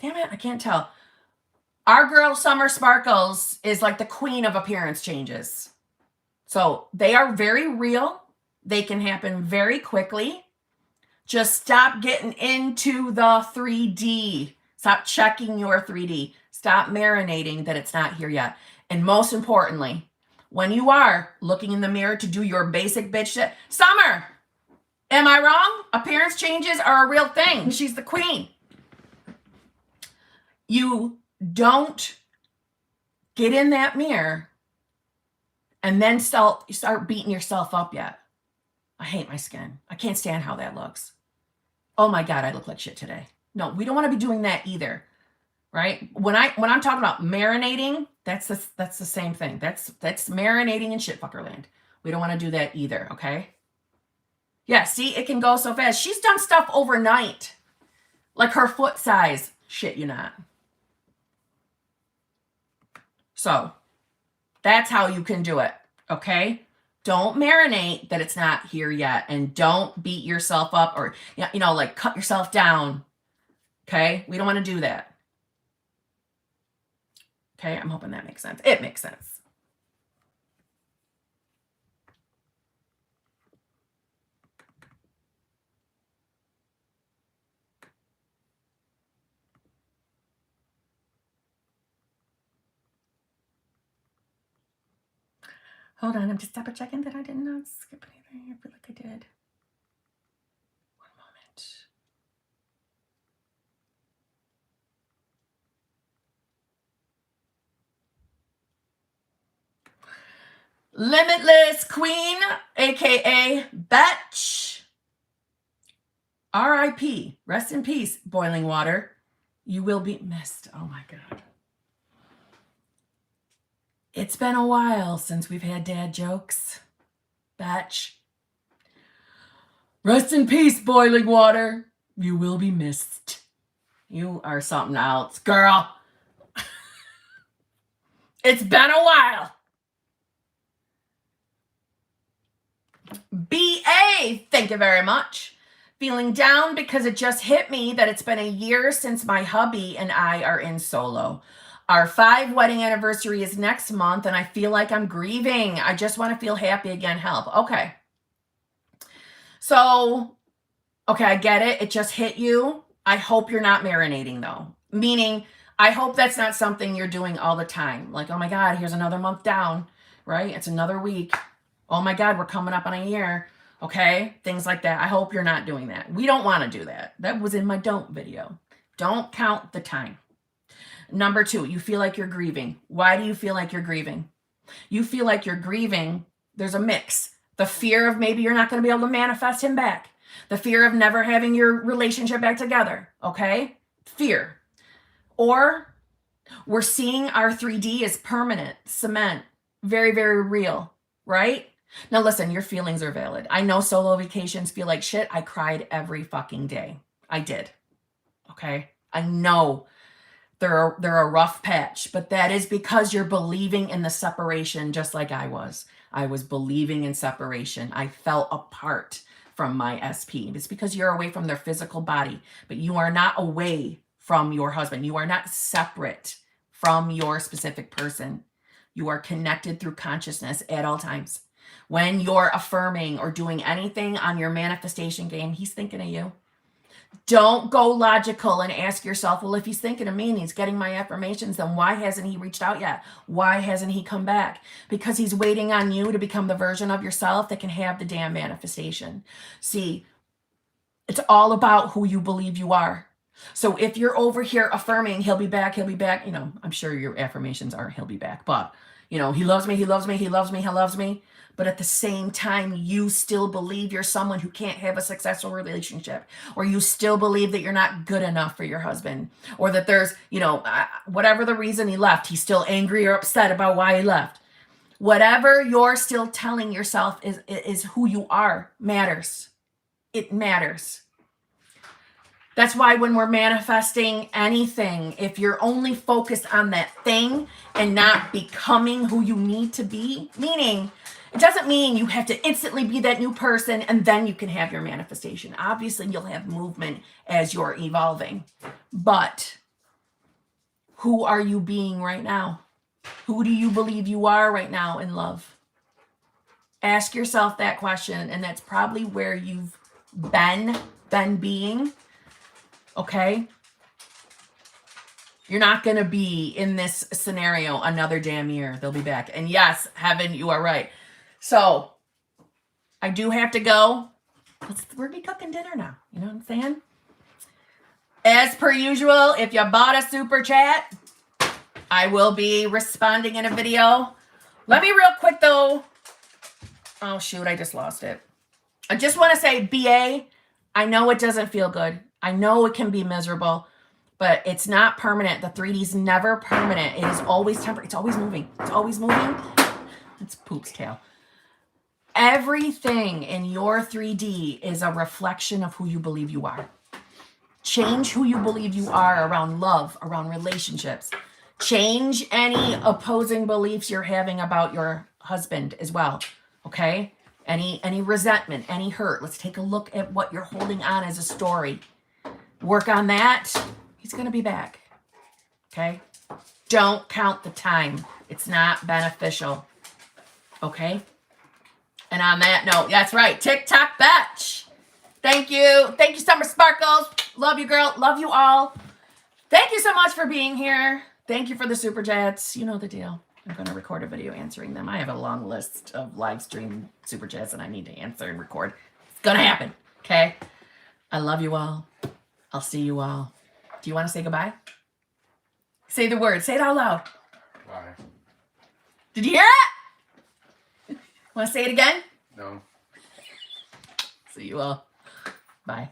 S1: Damn it, I can't tell. Our girl Summer Sparkles is like the queen of appearance changes. So they are very real. They can happen very quickly. Just stop getting into the 3D. Stop checking your 3D. Stop marinating that it's not here yet. And most importantly, when you are looking in the mirror to do your basic bitch shit, Summer, am I wrong? Appearance changes are a real thing. She's the queen. You don't get in that mirror and then start beating yourself up yet. I hate my skin. I can't stand how that looks. Oh my God, I look like shit today. No, we don't want to be doing that either. Right? When I'm talking about marinating, that's the same thing. That's marinating in shitfuckerland. We don't want to do that either, okay? Yeah, see, it can go so fast. She's done stuff overnight. Like her foot size. Shit, you not. So, That's how you can do it, okay? Don't marinate that it's not here yet, and don't beat yourself up or, like cut yourself down, okay? We don't want to do that. Okay, I'm hoping that makes sense. It makes sense. Hold on, I'm just double checking that I did not skip anything. I feel like I did. One moment. Limitless Queen, aka Betch. R.I.P. Rest in peace, boiling water. You will be missed. Oh my God. It's been a while since we've had dad jokes. Betch. Rest in peace, boiling water. You will be missed. You are something else, girl. It's been a while. B.A., thank you very much. Feeling down because it just hit me that it's been a year since my hubby and I are in solo. Our 5 wedding anniversary is next month, and I feel like I'm grieving. I just want to feel happy again. Help. Okay. So, okay, I get it. It just hit you. I hope you're not marinating, though. Meaning, I hope that's not something you're doing all the time. Like, oh my God, here's another month down, right? It's another week. Oh my God, we're coming up on a year. Okay, things like that. I hope you're not doing that. We don't want to do that. That was in my don't video. Don't count the time. Number 2, you feel like you're grieving. Why do you feel like you're grieving? You feel like you're grieving. There's a mix. The fear of maybe you're not going to be able to manifest him back. The fear of never having your relationship back together. Okay? Fear. Or we're seeing our 3D as permanent, cement, very, very real, right? Now listen, your feelings are valid. I know solo vacations feel like shit. I cried every fucking day. I did. Okay? I know they're a rough patch, but that is because you're believing in the separation just like I was. I was believing in separation. I fell apart from my SP. It's because you're away from their physical body, but you are not away from your husband. You are not separate from your specific person. You are connected through consciousness at all times. When you're affirming or doing anything on your manifestation game, he's thinking of you. Don't go logical and ask yourself, well, if he's thinking of me and he's getting my affirmations, then why hasn't he reached out yet? Why hasn't he come back? Because he's waiting on you to become the version of yourself that can have the damn manifestation. See, it's all about who you believe you are. So if you're over here affirming, he'll be back, I'm sure your affirmations are, he'll be back, but he loves me, he loves me, he loves me, he loves me. But at the same time, you still believe you're someone who can't have a successful relationship, or you still believe that you're not good enough for your husband, or that there's, whatever the reason he left, he's still angry or upset about why he left. Whatever you're still telling yourself is who you are matters. It matters. That's why when we're manifesting anything, if you're only focused on that thing and not becoming who you need to be, meaning it doesn't mean you have to instantly be that new person and then you can have your manifestation. Obviously, you'll have movement as you're evolving. But who are you being right now? Who do you believe you are right now in love? Ask yourself that question, and that's probably where you've been being. Okay? You're not going to be in this scenario another damn year. They'll be back. And yes, Heaven, you are right. So, I do have to go. We're going to be cooking dinner now. You know what I'm saying? As per usual, if you bought a super chat, I will be responding in a video. Let me real quick, though. Oh, shoot, I just lost it. I just want to say, BA, I know it doesn't feel good. I know it can be miserable, but it's not permanent. The 3D is never permanent. It is always temporary. It's always moving. It's always moving. It's Poop's tail. Everything in your 3D is a reflection of who you believe you are. Change who you believe you are around love, around relationships. Change any opposing beliefs you're having about your husband as well. Okay? Any resentment, any hurt. Let's take a look at what you're holding on as a story. Work on that. He's going to be back. Okay? Don't count the time. It's not beneficial. Okay? And on that note, that's right. TikTok Betch. Thank you. Thank you, Summer Sparkles. Love you, girl. Love you all. Thank you so much for being here. Thank you for the super chats. You know the deal. I'm going to record a video answering them. I have a long list of live stream super chats that I need to answer and record. It's going to happen. Okay? I love you all. I'll see you all. Do you want to say goodbye? Say the word. Say it out loud.
S3: Bye.
S1: Did you hear it? Want to say it again?
S3: No.
S1: See you all. Bye.